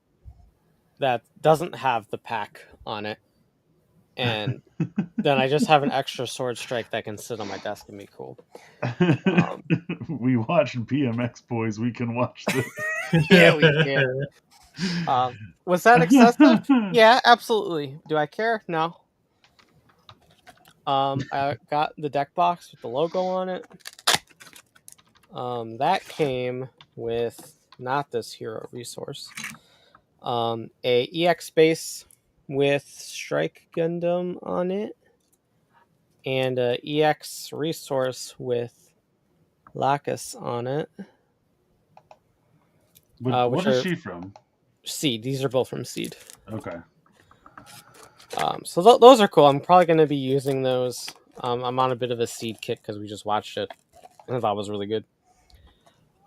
that doesn't have the pack on it. And then I just have an extra Sword Strike that can sit on my desk and be cool. We watched BMX Boys. We can watch this. Yeah, we can. Was that excessive? Yeah, absolutely. Do I care? No. I got the deck box with the logo on it. That came with not this hero resource. A EX base with Strike Gundam on it, and a EX resource with Lacus on it. What is she from? Seed. These are both from Seed. Okay. So those are cool. I'm probably going to be using those. I'm on a bit of a Seed kick because we just watched it, and I thought it was really good.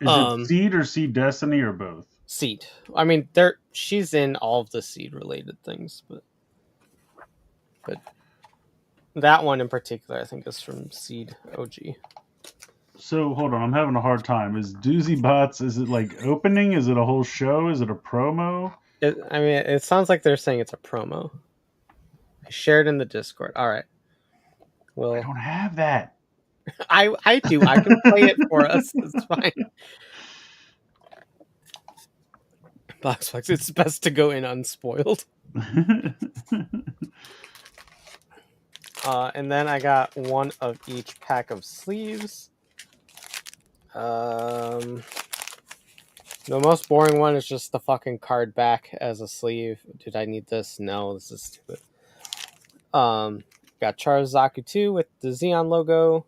Is it Seed or Seed Destiny or both? Seed. I mean, she's in all of the Seed related things, but that one in particular, I think, is from Seed OG. So hold on, I'm having a hard time. Is Doozy Bots? Is it like opening? Is it a whole show? Is it a promo? It sounds like they're saying it's a promo. I shared in the Discord. All right. Well, I don't have that. I do. I can play it for us. It's fine. Boxbox, it's best to go in unspoiled. And then I got one of each pack of sleeves. The most boring one is just the fucking card back as a sleeve. Did I need this? No, this is stupid. Got Charizard 2 with the Xeon logo.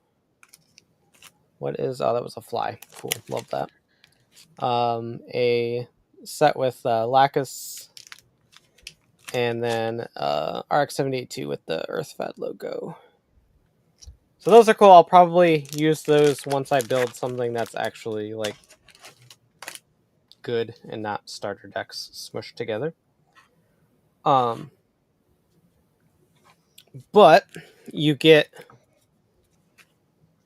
What is... Oh, that was a fly. Cool. Love that. A set with Lacus. And then RX-782 with the EarthFed logo. So those are cool. I'll probably use those once I build something that's actually like good and not starter decks smushed together. But you get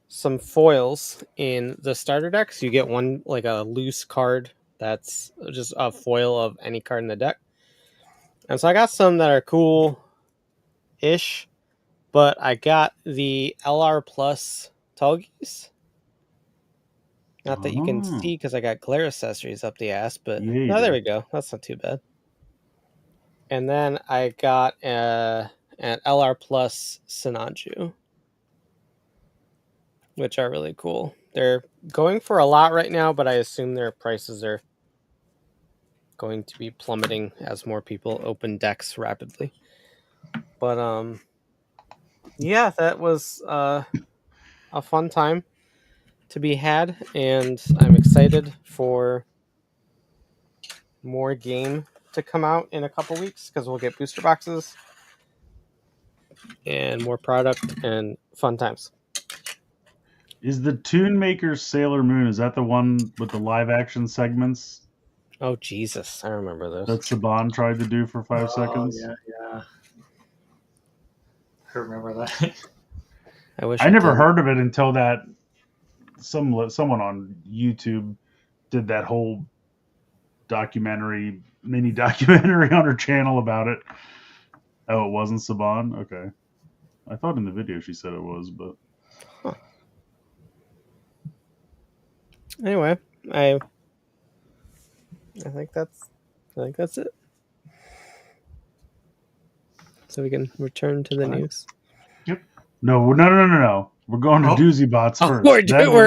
some foils in the starter decks. You get one, like a loose card that's just a foil of any card in the deck. And so I got some that are cool-ish, but I got the LR Plus Tuggies. Not that you can see because I got glare accessories up the ass, but Yeah, there we go. That's not too bad. And then I got an LR Plus Sinanju, which are really cool. They're going for a lot right now, but I assume their prices are going to be plummeting as more people open decks rapidly. But yeah, that was a fun time to be had, and I'm excited for more game to come out in a couple weeks because we'll get booster boxes and more product and fun times. Is the Toon Maker Sailor Moon, is that the one with the live action segments Oh Jesus, I remember those. that Saban tried to do for 5 seconds? Yeah. I remember that. I never heard of it until that someone on YouTube did that whole mini documentary on her channel about it. Oh, it wasn't Saban? Okay. I thought in the video she said it was, but Anyway, I think that's it. So we can return to the news. Yep. No. We're going to Doozy Bots first. We're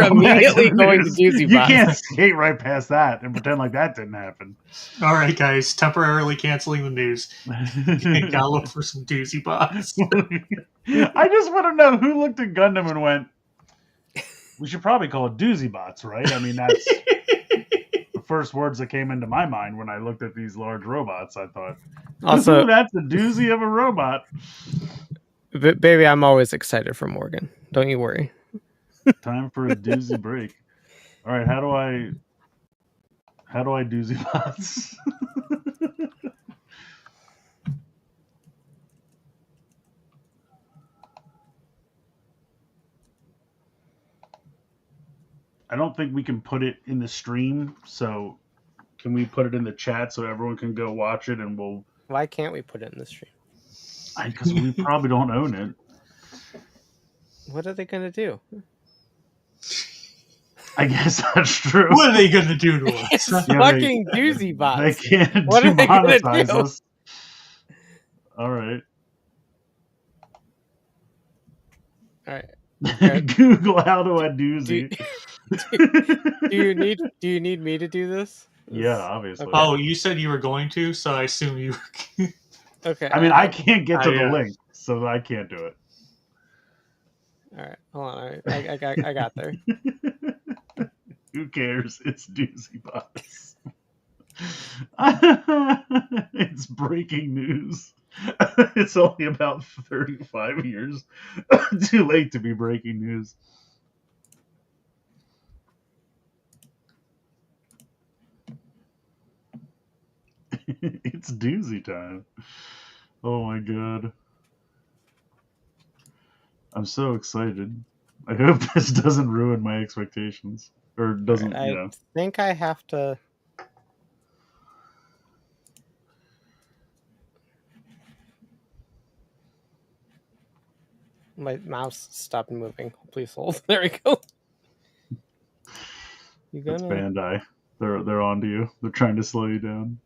immediately going to Doozy Bots. You can't skate right past that and pretend like that didn't happen. All right, guys, temporarily canceling the news. Gotta look for some Doozy Bots. I just want to know who looked at Gundam and went, we should probably call it Doozy Bots, right? I mean, that's the first words that came into my mind when I looked at these large robots. I thought, also, that's a doozy of a robot. Baby, I'm always excited for Morgan. Don't you worry. Time for a doozy break. All right, how do I Doozy Bots? I don't think we can put it in the stream, so can we put it in the chat so everyone can go watch it and we'll... Why can't we put it in the stream? Because we probably don't own it. What are they going to do? I guess that's true. What are they going to do to us? It's fucking Doozy Bots. They can't what are they going to demonetize do? us. All right. All right. Google how do I doozy. Do you need me to do this? Yeah, obviously. Okay. Oh, you said you were going to, so I assume you were. Okay. I mean, I can't get to the yeah. link, so I can't do it. All right. Hold on. All right. I got there. Who cares? It's Doozy Bots. It's breaking news. It's only about 35 years too late to be breaking news. It's doozy time. Oh my god. I'm so excited. I hope this doesn't ruin my expectations. Or doesn't, I think I have to... My mouse stopped moving. Please hold. There we go. That's Bandai. They're on to you. They're trying to slow you down.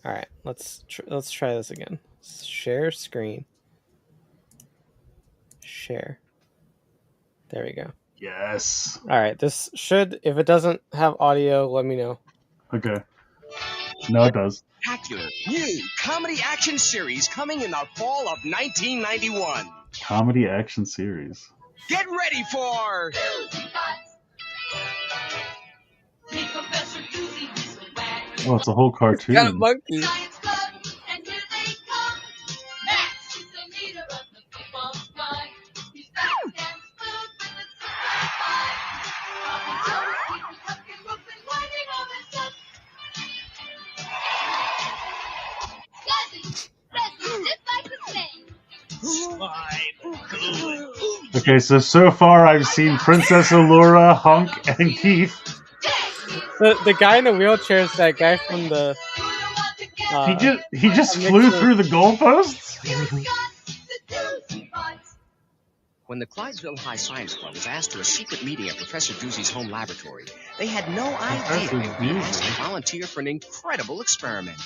All right, let's try this again. Share screen. Share. There we go. Yes. All right, this should, if it doesn't have audio, let me know. Okay. No, it does. Spectacular new comedy action series coming in the fall of 1991. Comedy action series. Get ready for Oh, it's a whole cartoon. Got a monkey. Okay, so far I've seen Princess Allura, Hunk, and Keith. The guy in the wheelchair is that guy from the. He just flew through the goalposts. When the Clydesville High Science Club was asked to a secret meeting at Professor Doozy's home laboratory, they had no idea they would be asked to volunteer for an incredible experiment.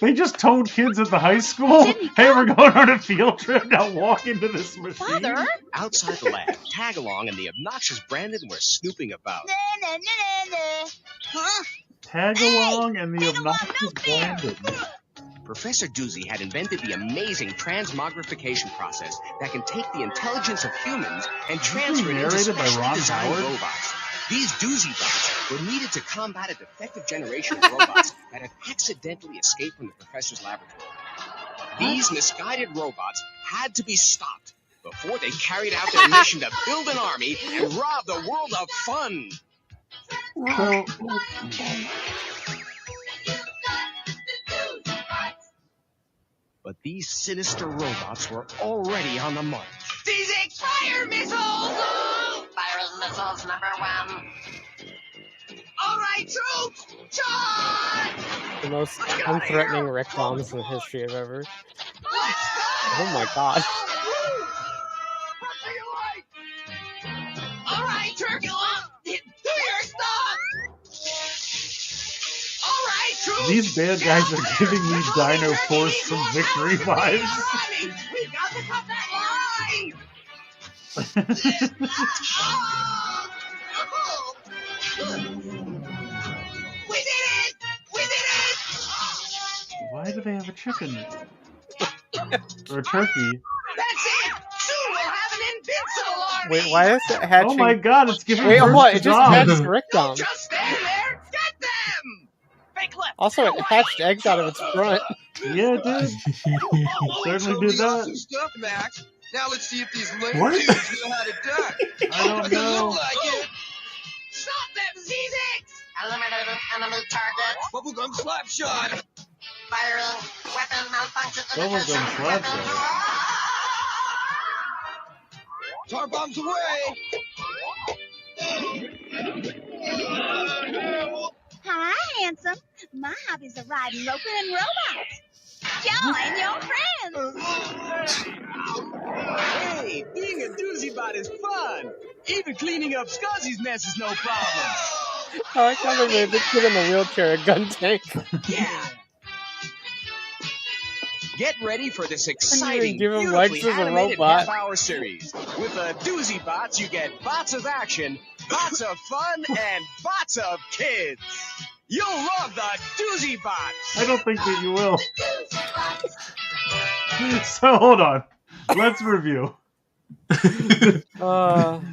They just told kids at the high school, hey, we're going on a field trip, now walk into this machine. Father? Outside the lab, Tagalong and the obnoxious Brandon were snooping about. Huh? Tagalong and the obnoxious Brandon. Professor Doozy had invented the amazing transmogrification process that can take the intelligence of humans and transfer it into narrated by specially Ron designed Howard? robots. These Doozy bots were needed to combat a defective generation of robots that had accidentally escaped from the professor's laboratory. These misguided robots had to be stopped before they carried out their mission to build an army and rob the world of fun. So, But these sinister robots were already on the march. These fire missiles! Fire missiles #1. All right, troops, charge! The most unthreatening rectums in the history of ever. Let's go! Oh my god. What do you like? All right, Turbulent, do your stuff! All right, troops! these bad guys are giving me Dino Force from Victory vibes. We've got to cut that line! We did it! We did it! Why do they have a chicken? Or a turkey? That's it! Soon we'll have an invincible army! Wait, why is it hatching? Oh my god, it's giving Wait, birth what? to It just dogs. hatched Don't rectums. just stand there! Get them! Fake left! Also, it hatched eggs out of its front. Yeah, it did. Certainly did that. Stuff, Max. Now let's see if these lame What? dudes know how to duck. I don't know. Look like it. Stop them, Zeztzticles! Eliminated enemy target. Bubblegum slap shot. Firing. Weapon malfunction. Bubblegum slap shot. Tar bombs away. Hi, handsome. My hobbies are riding, roping, and robots. Join your friends. Hey, being a doozy bot is fun. Even cleaning up Scuzzy's mess is no problem. I like how they made the kid in the wheelchair a gun tank. Yeah. Get ready for this exciting, give him beautifully legs as a animated robot. half-hour series. With the Doozy Bots, you get bots of action, bots of fun, and bots of kids. You'll love the Doozy Bots. I don't think that you will. So hold on. Let's review.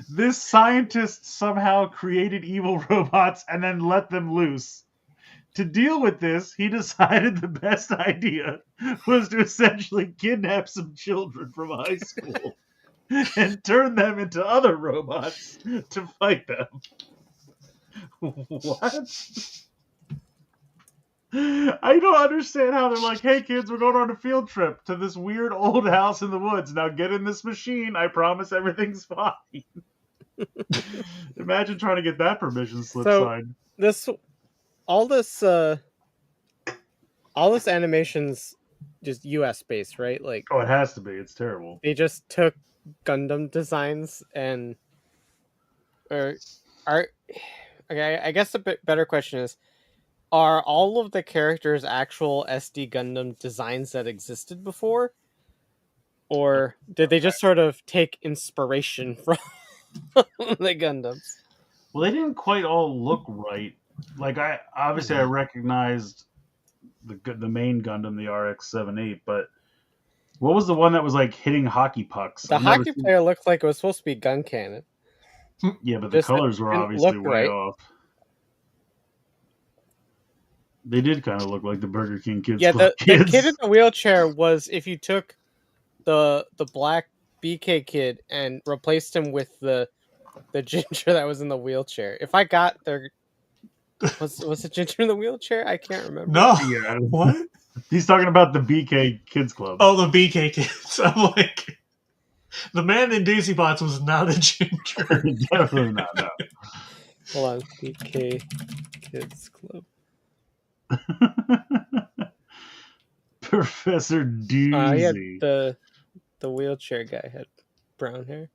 This scientist somehow created evil robots and then let them loose. To deal with this, he decided the best idea was to essentially kidnap some children from high school and turn them into other robots to fight them. What? I don't understand how they're like, hey kids, we're going on a field trip to this weird old house in the woods. Now get in this machine. I promise everything's fine. Imagine trying to get that permission slip signed. All this animation's just US based, right? Like, oh, it has to be. It's terrible. They just took Gundam designs and okay, I guess the better question is, are all of the characters actual SD Gundam designs that existed before? Or did they just sort of take inspiration from The Gundams. Well, they didn't quite all look right. Like I recognized the main Gundam, the RX-78, but what was the one that was like hitting hockey pucks? The hockey player looked like it was supposed to be gun cannon. Yeah, but the Just colors were didn't obviously look way right. off. They did kind of look like the Burger King kids. Yeah, Club the kids. kid in the wheelchair was if you took the black BK kid and replaced him with the ginger that was in the wheelchair. If I got their was the ginger in the wheelchair? I can't remember. No. Yeah. What? He's talking about the BK Kids Club. Oh, the BK kids. I'm like, the man in Daisy Bots was not a ginger. Definitely not. No. Hold on, BK Kids Club. Professor Doozy. Yeah, the wheelchair guy had brown hair.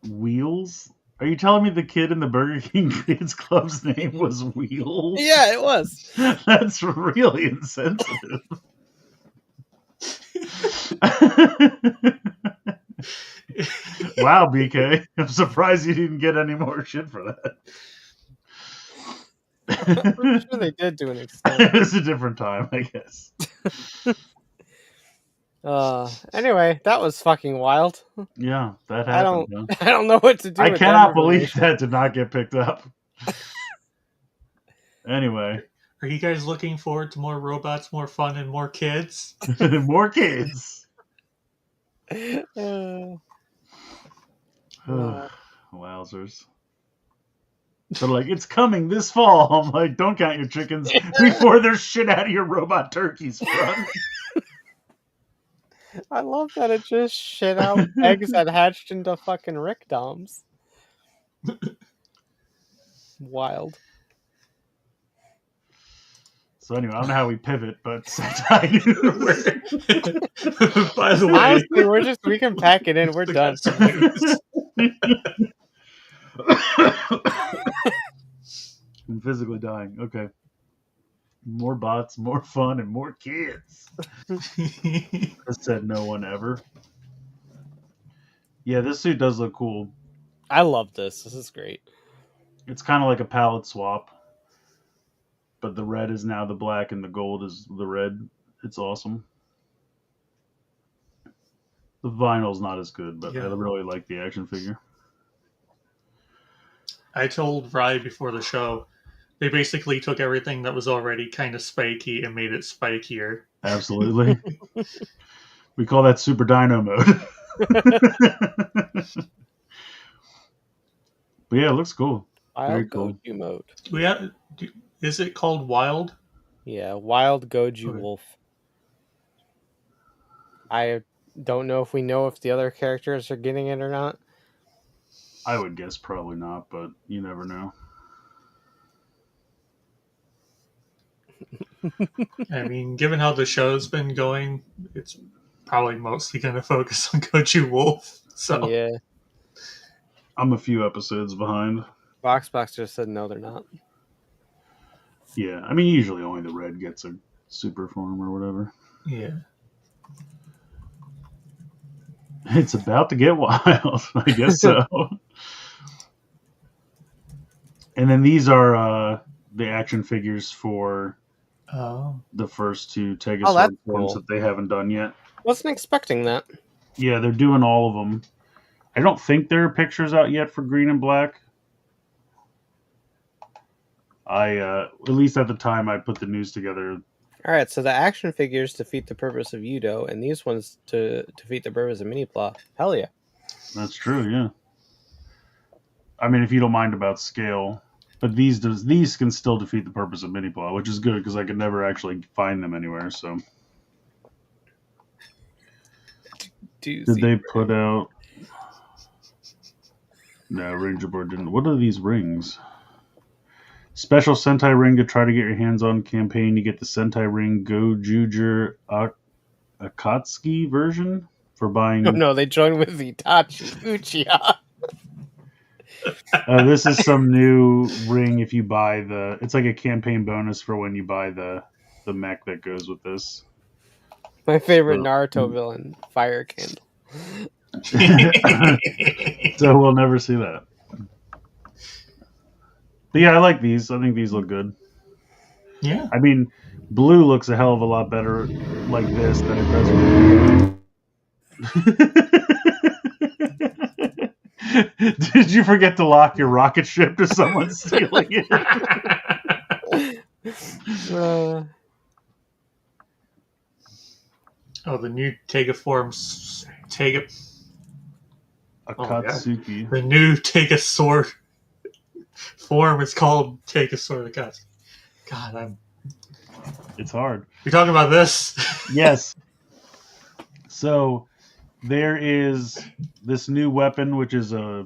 Wheels? Are you telling me the kid in the Burger King Kids Club's name was Wheels? Yeah, it was. That's really insensitive. Wow, BK. I'm surprised you didn't get any more shit for that. I'm sure they did do an It extent. was a different time, I guess. Anyway, that was fucking wild. Yeah, that happened. Huh? I don't know what to do. I with cannot that believe information. that did not get picked up. Anyway, Are you guys looking forward to more robots, more fun, and more kids? more kids. Uh, Wowzers. They're like, it's coming this fall. I'm like, don't count your chickens before there's shit out of your robot turkeys, front. I love that it just shit out eggs that hatched into fucking Rickdoms. Wild. So anyway, I don't know how we pivot, but Sentai news. By the way, Honestly, we can pack it in. We're done. I'm physically dying. Okay. More bots, more fun, and more kids. I said no one ever. Yeah, this suit does look cool. I love this. This is great. It's kind of like a palette swap, but the red is now the black and the gold is the red. It's awesome. The vinyl's not as good, but Yeah. I really like the action figure. I told Rye before the show, they basically took everything that was already kind of spiky and made it spikier. Absolutely. We call that Super Dino mode. But yeah, it looks cool. Very Wild cool. Goju mode. Is it called Wild? Yeah, Wild Goju Okay. Wolf. I don't know if we know if the other characters are getting it or not. I would guess probably not, but you never know. I mean, given how the show's been going, it's probably mostly going to focus on Goju Wolf. So Yeah. I'm a few episodes behind. Box just said no, they're not. Yeah, I mean, usually only the red gets a super form or whatever. yeah. It's about to get wild. I guess so. And then these are the action figures for Oh. the first two that's Tegasword forms cool. that they haven't done yet. Wasn't expecting that. Yeah, they're doing all of them. I don't think there are pictures out yet for green and black. At least at the time I put the news together. Alright, so the action figures defeat the purpose of Yudo, and these ones to defeat the purpose of Mini-Pla. Hell yeah. That's true, yeah. I mean, if you don't mind about scale. But these can still defeat the purpose of Mini-Pla, which is good because I could never actually find them anywhere, so. Did they put out... No, Ranger Board didn't. What are these rings? Special Sentai ring to try to get your hands on campaign. You get the Sentai ring Gojuger Akatsuki version for buying. Oh, no, they joined with Itachi Uchiha. This is some new ring if you buy the. It's like a campaign bonus for when you buy the mech that goes with this. My favorite Naruto villain, Fire Candle. So we'll never see that. But yeah, I like these. I think these look good. Yeah. I mean, blue looks a hell of a lot better like this than it does. Did you forget to lock your rocket ship to someone stealing it? Oh, the new Tegaforms. Akatsuki. The new Tegasword form is called Tegasword Akatsuki. God, It's hard. You're talking about this? Yes. So there is this new weapon, which is I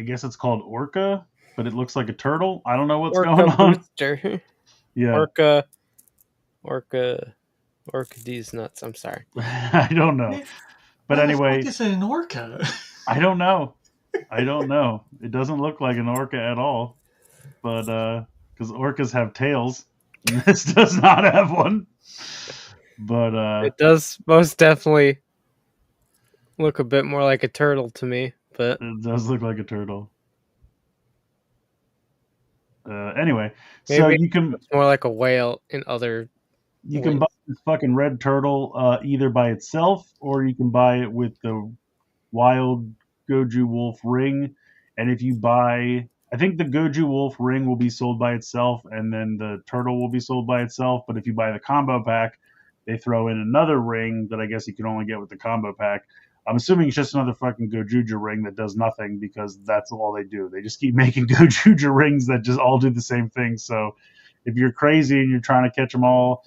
guess it's called Orca, but it looks like a turtle. I don't know what's going on. Booster. Yeah. Orca D's nuts. I'm sorry. I don't know. But anyway, what is an orca? I don't know. It doesn't look like an orca at all. But because orcas have tails, and this does not have one. But it does most definitely look a bit more like a turtle to me. But it does look like a turtle. Anyway, maybe so you can it's more like a whale in other. You can buy this fucking red turtle either by itself, or you can buy it with the wild Goju Wolf ring. And if you buy, I think the Goju Wolf ring will be sold by itself, and then the turtle will be sold by itself. But if you buy the combo pack, they throw in another ring that I guess you can only get with the combo pack. I'm assuming it's just another fucking Gojuja ring that does nothing, because that's all they do. They just keep making Gojuja rings that just all do the same thing. So if you're crazy and you're trying to catch them all,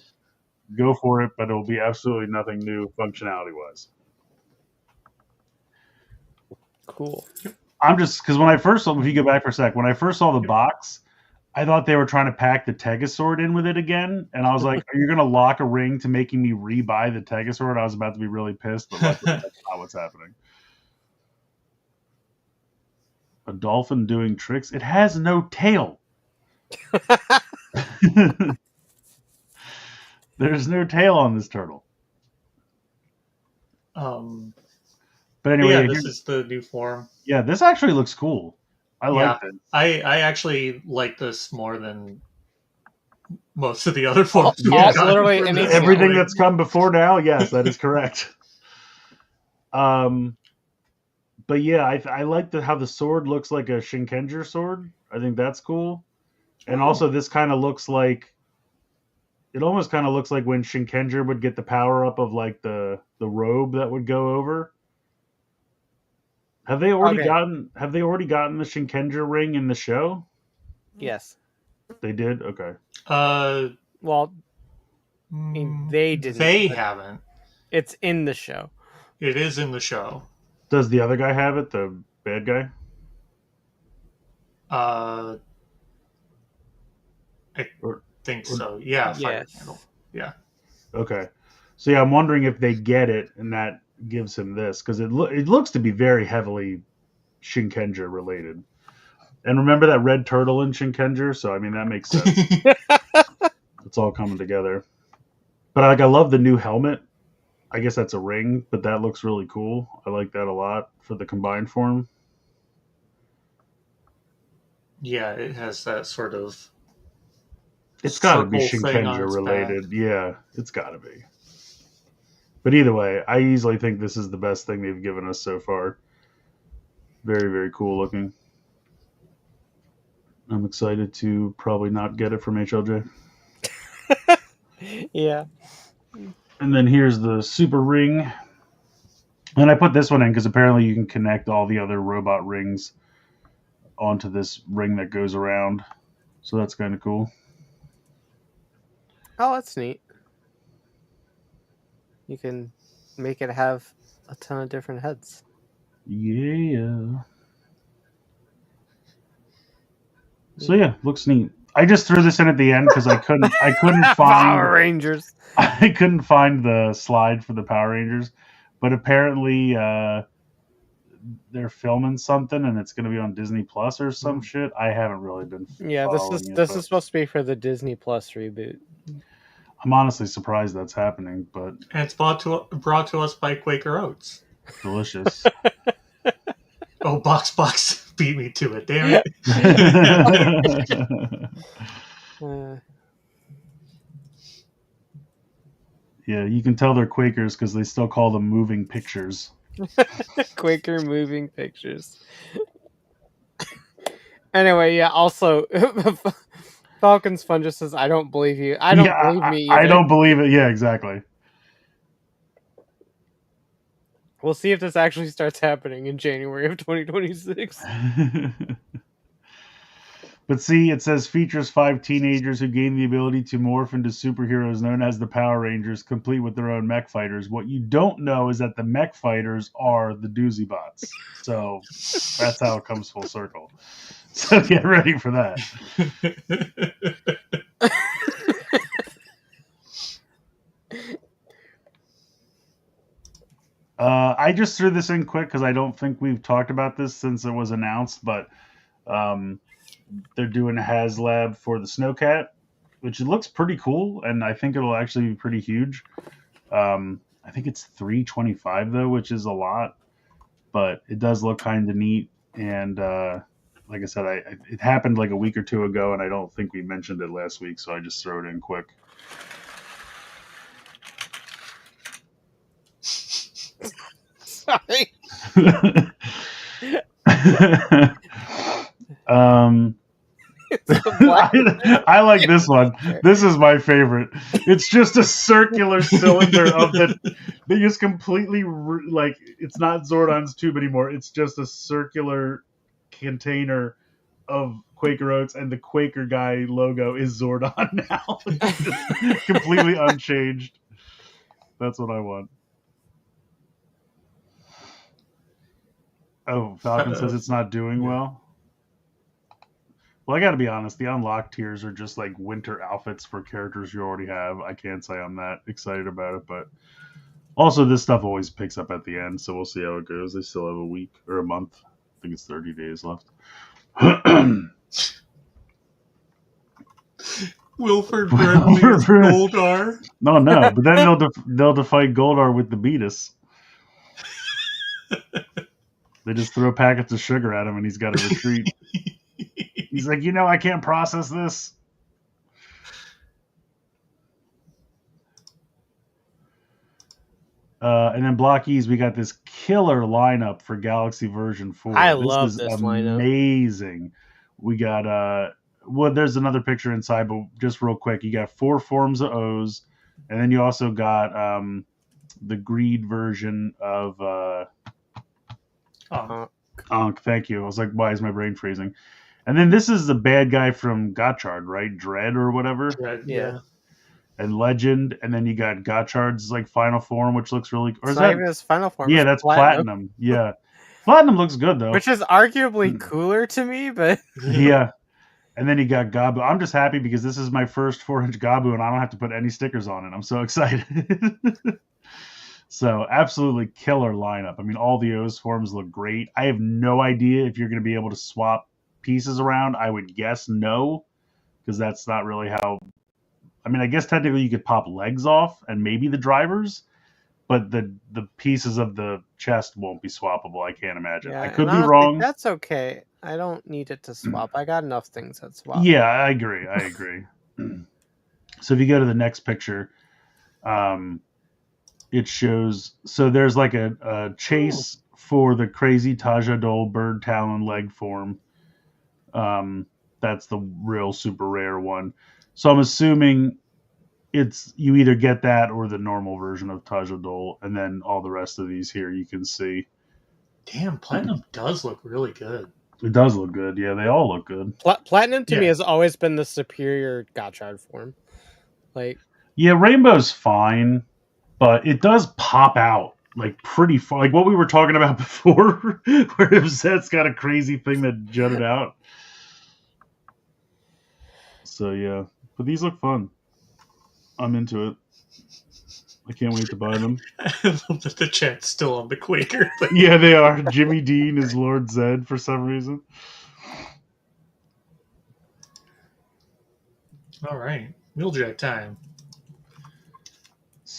go for it, but it'll be absolutely nothing new functionality-wise. Cool. I'm just, because when I first saw, if you go back for a sec, when I first saw the box, I thought they were trying to pack the Tegasword in with it again, and I was like, are you going to lock a ring to making me re-buy the Tegasword? I was about to be really pissed, but luckily that's not what's happening. A dolphin doing tricks? It has no tail. There's no tail on this turtle. But anyway, yeah, this is the new form. Yeah, this actually looks cool. I like it. I actually like this more than most of the other forms. Literally everything that's come before now. Yes, that is correct. But yeah, I like how the sword looks like a Shinkenger sword. I think that's cool. And also, this kind of looks like. It almost kind of looks like when Shinkenger would get the power up of like the robe that would go over. Have they already gotten the Shinkenger ring in the show? Yes. They did? Okay. Well, they didn't. They haven't. It's in the show. It is in the show. Does the other guy have it? The bad guy? I think so. Yeah. Yes. Yeah. Okay. So yeah, I'm wondering if they get it and that gives him this, because it looks to be very heavily Shinkenger related. And remember that red turtle in Shinkenger? So I mean that makes sense. It's all coming together. But I love the new helmet. I guess that's a ring, but that looks really cool. I like that a lot for the combined form. Yeah, it has that sort of. It's got to be Shinkenger related. Yeah, it's got to be. But either way, I easily think this is the best thing they've given us so far. Very, very cool looking. I'm excited to probably not get it from HLJ. Yeah. And then here's the super ring. And I put this one in because apparently you can connect all the other robot rings onto this ring that goes around. So that's kind of cool. Oh, that's neat. You can make it have a ton of different heads. Yeah. So yeah, looks neat. I just threw this in at the end because I couldn't find Power Rangers. I couldn't find the slide for the Power Rangers, but apparently they're filming something and it's going to be on Disney Plus or some shit. I haven't really been. Yeah, this is supposed to be for the Disney Plus reboot. I'm honestly surprised that's happening, but and it's brought to us by Quaker Oats. delicious. Oh, Box beat me to it. Damn it. Yeah, you can tell they're Quakers because they still call them moving pictures. Quaker moving pictures. Anyway, yeah. Also, Falcon's Fun just says, "I don't believe you. I don't believe me either." I don't believe it. Yeah, exactly. We'll see if this actually starts happening in January of 2026. But see, it says features 5 teenagers who gain the ability to morph into superheroes known as the Power Rangers, complete with their own mech fighters. What you don't know is that the mech fighters are the Doozy Bots. So that's how it comes full circle. So get ready for that. I just threw this in quick because I don't think we've talked about this since it was announced, but they're doing a HasLab for the Snowcat, which looks pretty cool, and I think it'll actually be pretty huge. I think it's $325 though, which is a lot, but it does look kind of neat. And like I said, it happened like a week or two ago, and I don't think we mentioned it last week, so I just threw it in quick. Sorry. I like this one. This is my favorite. It's just a circular cylinder of they just completely like it's not Zordon's tube anymore. It's just a circular container of Quaker Oats, and the Quaker guy logo is Zordon now. It's completely unchanged. That's what I want. Oh, Falcon says it's not doing well. Well, I got to be honest. The unlocked tiers are just like winter outfits for characters you already have. I can't say I'm that excited about it, but also this stuff always picks up at the end, so we'll see how it goes. They still have a week or a month. I think it's 30 days left. Wilford Brimley is Goldar. No, but then they'll fight Goldar with the Beatus. They just throw packets of sugar at him, and he's got to retreat. He's like, I can't process this. And then Block E's, we got this killer lineup for Galaxy version 4. I love this lineup. Amazing. We got there's another picture inside, but just real quick, you got 4 forms of O's, and then you also got the Greed version of Ankh. Thank you. I was like, why is my brain freezing? And then this is the bad guy from Gotchard, right? Dread or whatever. Dread, yeah. And Legend, and then you got Gotchard's like final form, which looks really. Or is that even his final form? Yeah, that's Platinum. Yeah, Platinum looks good though. Which is arguably cooler to me, but yeah. And then you got Gabu. I'm just happy because this is my first 4-inch Gabu, and I don't have to put any stickers on it. I'm so excited. So absolutely killer lineup. I mean, all the O's forms look great. I have no idea if you're going to be able to swap pieces around. I would guess no, because that's not really how. I mean, I guess technically you could pop legs off and maybe the drivers, but the pieces of the chest won't be swappable. I can't imagine. Yeah, I could be wrong. That's okay. I don't need it to swap. I got enough things that swap. Yeah, I agree. So if you go to the next picture, it shows. So there's like a chase for the crazy Tajadol bird talon leg form. That's the real super rare one. So I'm assuming you either get that or the normal version of Tajadol, and then all the rest of these here you can see. Damn, Platinum does look really good. It does look good. Yeah, they all look good. Platinum to me has always been the superior Gotchard form. Yeah, Rainbow's fine, but it does pop out like pretty far. Like what we were talking about before, where Zet's got a crazy thing that jutted out. So yeah, but these look fun. I'm into it. I can't wait to buy them. I love that the chat's still on the Quaker thing. Yeah, they are. Jimmy Dean is Lord Zed for some reason. All right, Wheeljack time.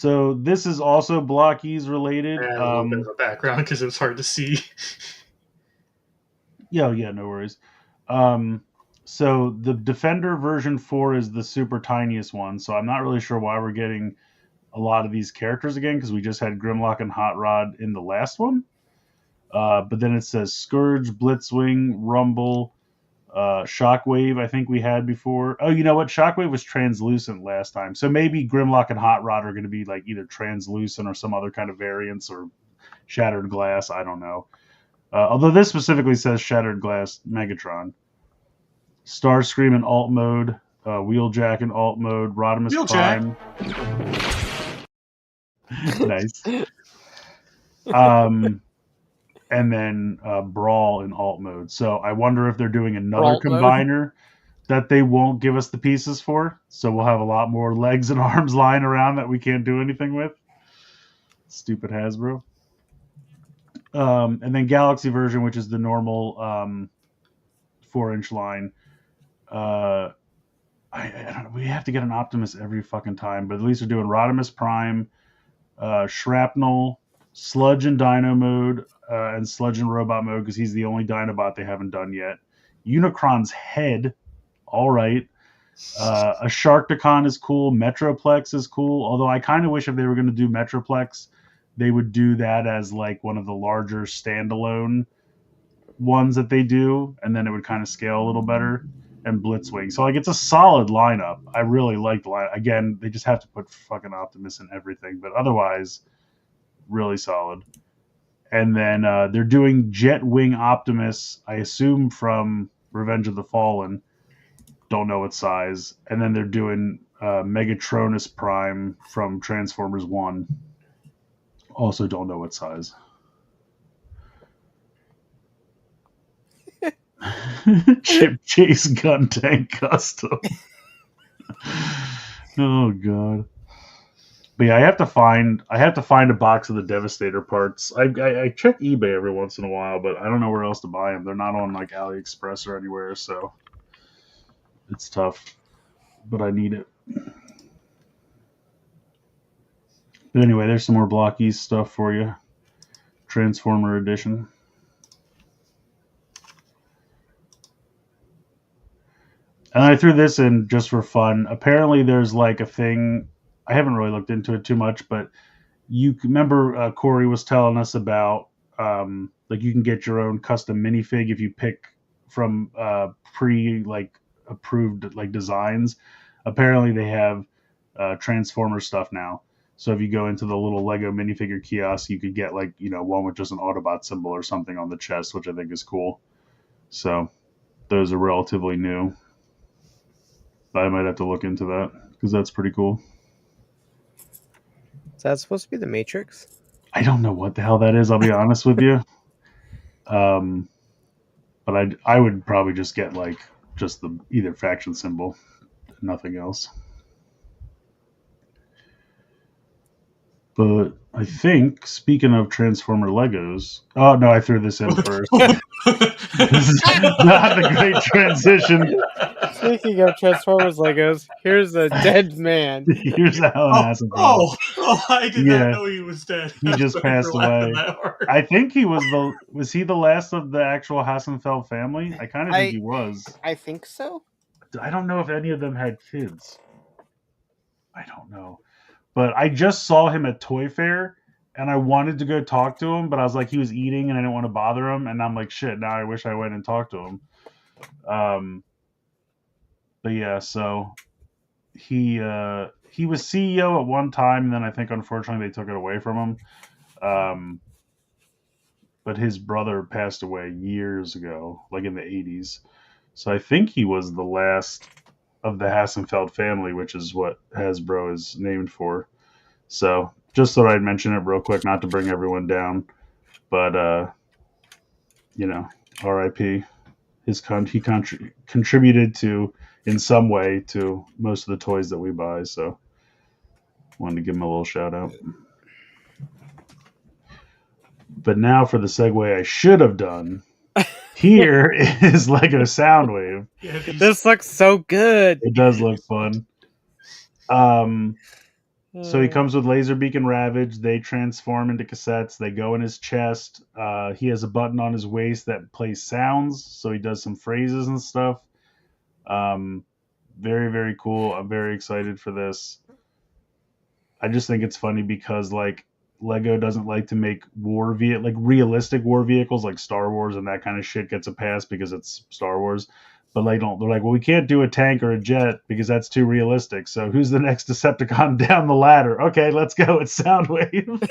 So this is also Blockies related. I had a little bit of a background because it was hard to see. Yeah, no worries. So the Defender version 4 is the super tiniest one, so I'm not really sure why we're getting a lot of these characters again, because we just had Grimlock and Hot Rod in the last one. But then it says Scourge, Blitzwing, Rumble, Shockwave, I think we had before. Oh, you know what? Shockwave was translucent last time, so maybe Grimlock and Hot Rod are going to be like either translucent or some other kind of variants, or Shattered Glass, I don't know. Although this specifically says Shattered Glass Megatron. Starscream in alt mode, Wheeljack in alt mode, Rodimus Wheeljack. Prime. Nice. And then Brawl in alt mode. So I wonder if they're doing another Brawl combiner that they won't give us the pieces for. So we'll have a lot more legs and arms lying around that we can't do anything with. Stupid Hasbro. And then Galaxy version, which is the normal 4-inch line. I don't know, we have to get an Optimus every fucking time, but at least we're doing Rodimus Prime, Shrapnel, Sludge in Dino mode, and Sludge in Robot mode, because he's the only Dinobot they haven't done yet. Unicron's head, all right. A Sharkticon is cool. Metroplex is cool, although I kind of wish if they were going to do Metroplex, they would do that as like one of the larger standalone ones that they do, and then it would kind of scale a little better. And Blitzwing. So like it's a solid lineup. I really like the lineup. Again, they just have to put fucking Optimus in everything, but otherwise, really solid. And then they're doing Jetwing Optimus, I assume from Revenge of the Fallen. Don't know what size. And then they're doing Megatronus Prime from Transformers 1. Also don't know what size. Chip Chase Gun Tank Custom. Oh god. But yeah, I have to find a box of the Devastator parts. I check eBay every once in a while, but I don't know where else to buy them. They're not on like AliExpress or anywhere, so it's tough. But I need it. But anyway, there's some more Blockies stuff for you. Transformer edition. And I threw this in just for fun. Apparently, there's like a thing. I haven't really looked into it too much, but you remember Corey was telling us about like you can get your own custom minifig if you pick from approved like designs. Apparently, they have Transformer stuff now. So if you go into the little Lego minifigure kiosk, you could get like one with just an Autobot symbol or something on the chest, which I think is cool. So those are relatively new. I might have to look into that because that's pretty cool. Is that supposed to be the Matrix? I don't know what the hell that is. I'll be honest with you. But I would probably just get like just the either faction symbol, nothing else. But I think, speaking of Transformer Legos... Oh, no, I threw this in first. This is not a great transition. Speaking of Transformers Legos, here's a dead man. Here's Alan Hasselhoff. I did not know he was dead. He just passed away. I think he was he the last of the actual Hassenfeld family? I kind of think he was. I think so. I don't know if any of them had kids. I don't know. But I just saw him at Toy Fair, and I wanted to go talk to him, but I was like, he was eating, and I didn't want to bother him. And I'm like, shit, now I wish I went and talked to him. But yeah, so he was CEO at one time, and then I think, unfortunately, they took it away from him. But his brother passed away years ago, like in the 80s. So I think he was the last of the Hassenfeld family, which is what Hasbro is named for. So just thought I'd mention it real quick, not to bring everyone down, but R.I.P. He contributed to in some way to most of the toys that we buy. So wanted to give him a little shout out. But now for the segue I should have done. Here is Lego Soundwave. This looks so good. It does look fun. So he comes with Laserbeak and Ravage. They transform into cassettes. They go in his chest. He has a button on his waist that plays sounds, so he does some phrases and stuff. Very, very cool. I'm very excited for this. I just think it's funny because like Lego doesn't like to make realistic war vehicles like Star Wars, and that kind of shit gets a pass because it's Star Wars. But they're like, well, we can't do a tank or a jet because that's too realistic. So who's the next Decepticon down the ladder? Okay, let's go. It's Soundwave.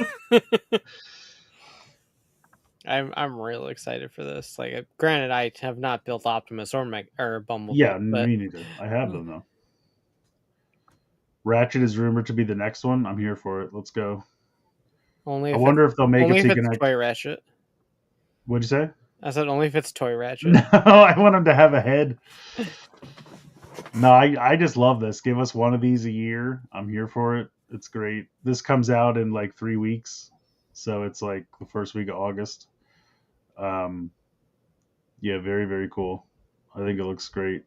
I'm real excited for this. Like, granted, I have not built Optimus or Bumblebee. Yeah, but me neither. I have them though. Ratchet is rumored to be the next one. I'm here for it. Let's go. I wonder if they'll make it so you can Toy Ratchet. What'd you say? I said only if it's Toy Ratchet. No, I want him to have a head. No, I just love this. Give us one of these a year. I'm here for it. It's great. This comes out in like 3 weeks. So it's like the first week of August. Yeah, very, very cool. I think it looks great.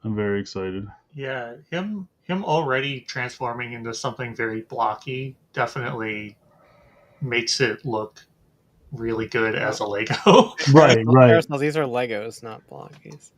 I'm very excited. Yeah, him already transforming into something very blocky definitely makes it look really good as a Lego. Right. Aresol, these are Legos, not blockies.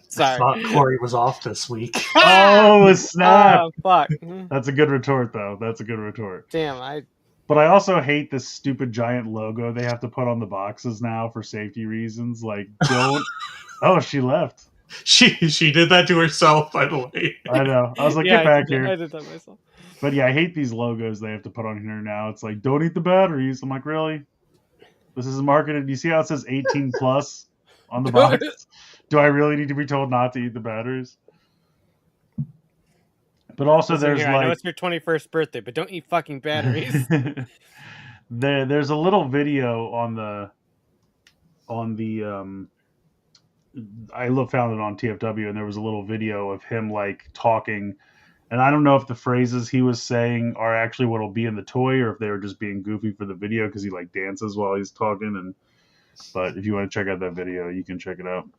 Sorry. I thought Corey was off this week. Oh, snap. Oh, fuck. That's a good retort, though. That's a good retort. Damn, But I also hate this stupid giant logo they have to put on the boxes now for safety reasons. Like, don't... Oh, she left. She did that to herself, by the way. I know. I was like, get back here. I did that myself. But yeah, I hate these logos they have to put on here now. It's like, don't eat the batteries. I'm like, really? This is marketed. You see how it says 18 plus on the box? Do I really need to be told not to eat the batteries? But also there's I know it's your 21st birthday, but don't eat fucking batteries. There's a little video on the I found it on TFW, and there was a little video of him like talking. And I don't know if the phrases he was saying are actually what will be in the toy, or if they were just being goofy for the video because he like dances while he's talking. But if you want to check out that video, you can check it out.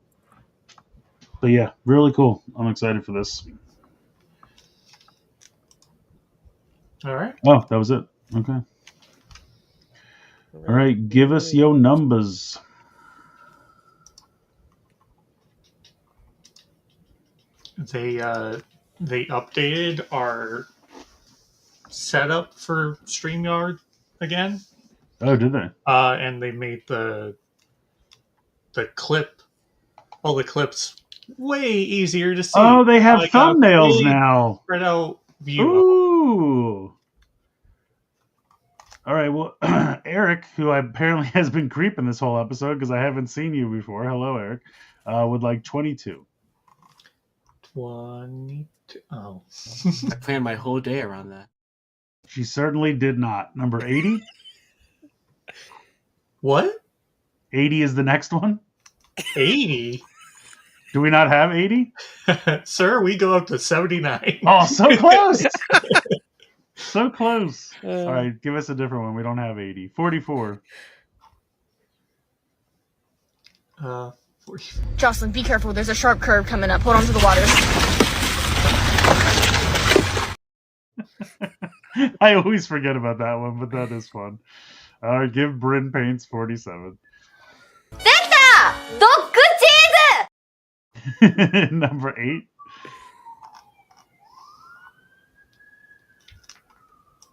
But yeah, really cool. I'm excited for this. All right. Oh, that was it. Okay. All right, give us your numbers. They updated our setup for StreamYard again. Oh, did they? And they made the clips way easier to see. Oh, they have like thumbnails now. Spread out view. Ooh. All right. Well, Eric, who apparently has been creeping this whole episode because I haven't seen you before. Hello, Eric. Would like 22. 22. Oh. I planned my whole day around that. She certainly did not. Number 80? What? 80 is the next one? 80? Do we not have 80? Sir, we go up to 79. Oh, so close! So close. All right, give us a different one. We don't have 80. 44. 44. Jocelyn, be careful. There's a sharp curve coming up. Hold on to the water. I always forget about that one, but that is fun. All right, give Bryn Paints 47. Number 8.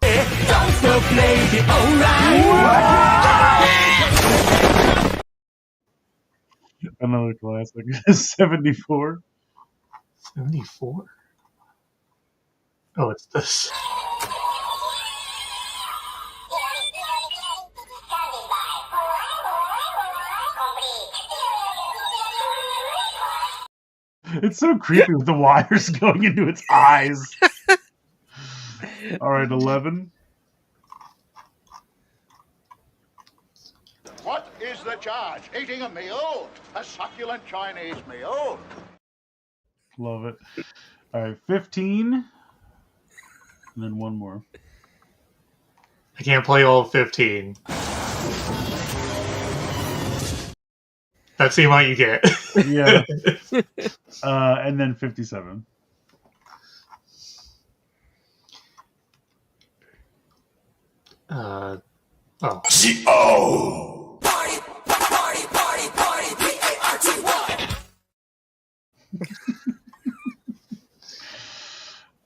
Don't smoke, baby, alright. Another classic. 74. 74? Oh, it's this. It's so creepy with the wires going into its eyes. All right, 11. What is the charge? Eating a meal? A succulent Chinese meal? Love it. All right, 15. And then one more. I can't play all 15. That's the amount you get. Yeah. And then 57. Oh.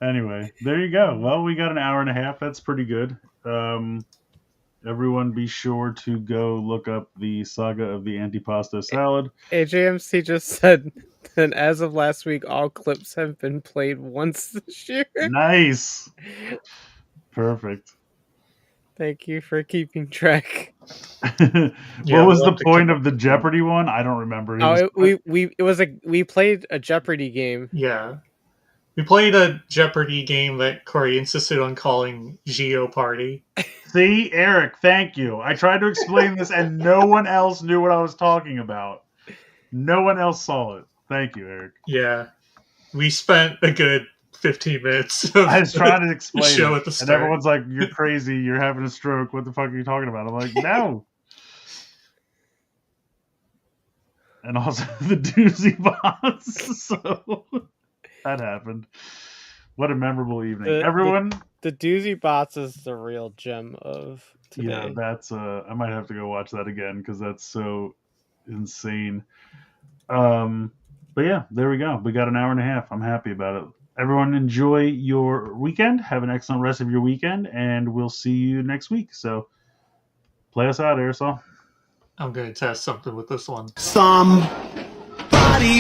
Anyway, there you go. Well, we got an hour and a half. That's pretty good. Everyone be sure to go look up the Saga of the Antipasto Salad. AJMC just said that as of last week, all clips have been played once this year. Nice. Perfect. Thank you for keeping track. What was the point of the Jeopardy one? I don't remember. We played a Jeopardy game. Yeah. We played a Jeopardy game that Corey insisted on calling Geo Party. See, Eric, thank you. I tried to explain this and no one else knew what I was talking about. No one else saw it. Thank you, Eric. Yeah. We spent a good 15 minutes. I was trying to explain show it, at the start. and everyone's like, "You're crazy. You're having a stroke. What the fuck are you talking about?" I'm like, "No." And also the doozy bots. So that happened. What a memorable evening, everyone. The doozy bots is the real gem of today. Yeah, that's. I might have to go watch that again because that's so insane. But yeah, there we go. We got an hour and a half. I'm happy about it. Everyone enjoy your weekend. Have an excellent rest of your weekend, and we'll see you next week. So play us out, Aresol. I'm going to test something with this one. Somebody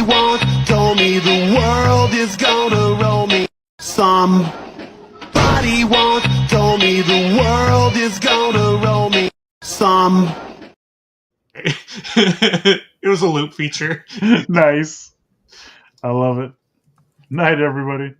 once told me the world is gonna roll me. Somebody once told me the world is gonna roll me. It was a loop feature. Nice. I love it. Night, everybody.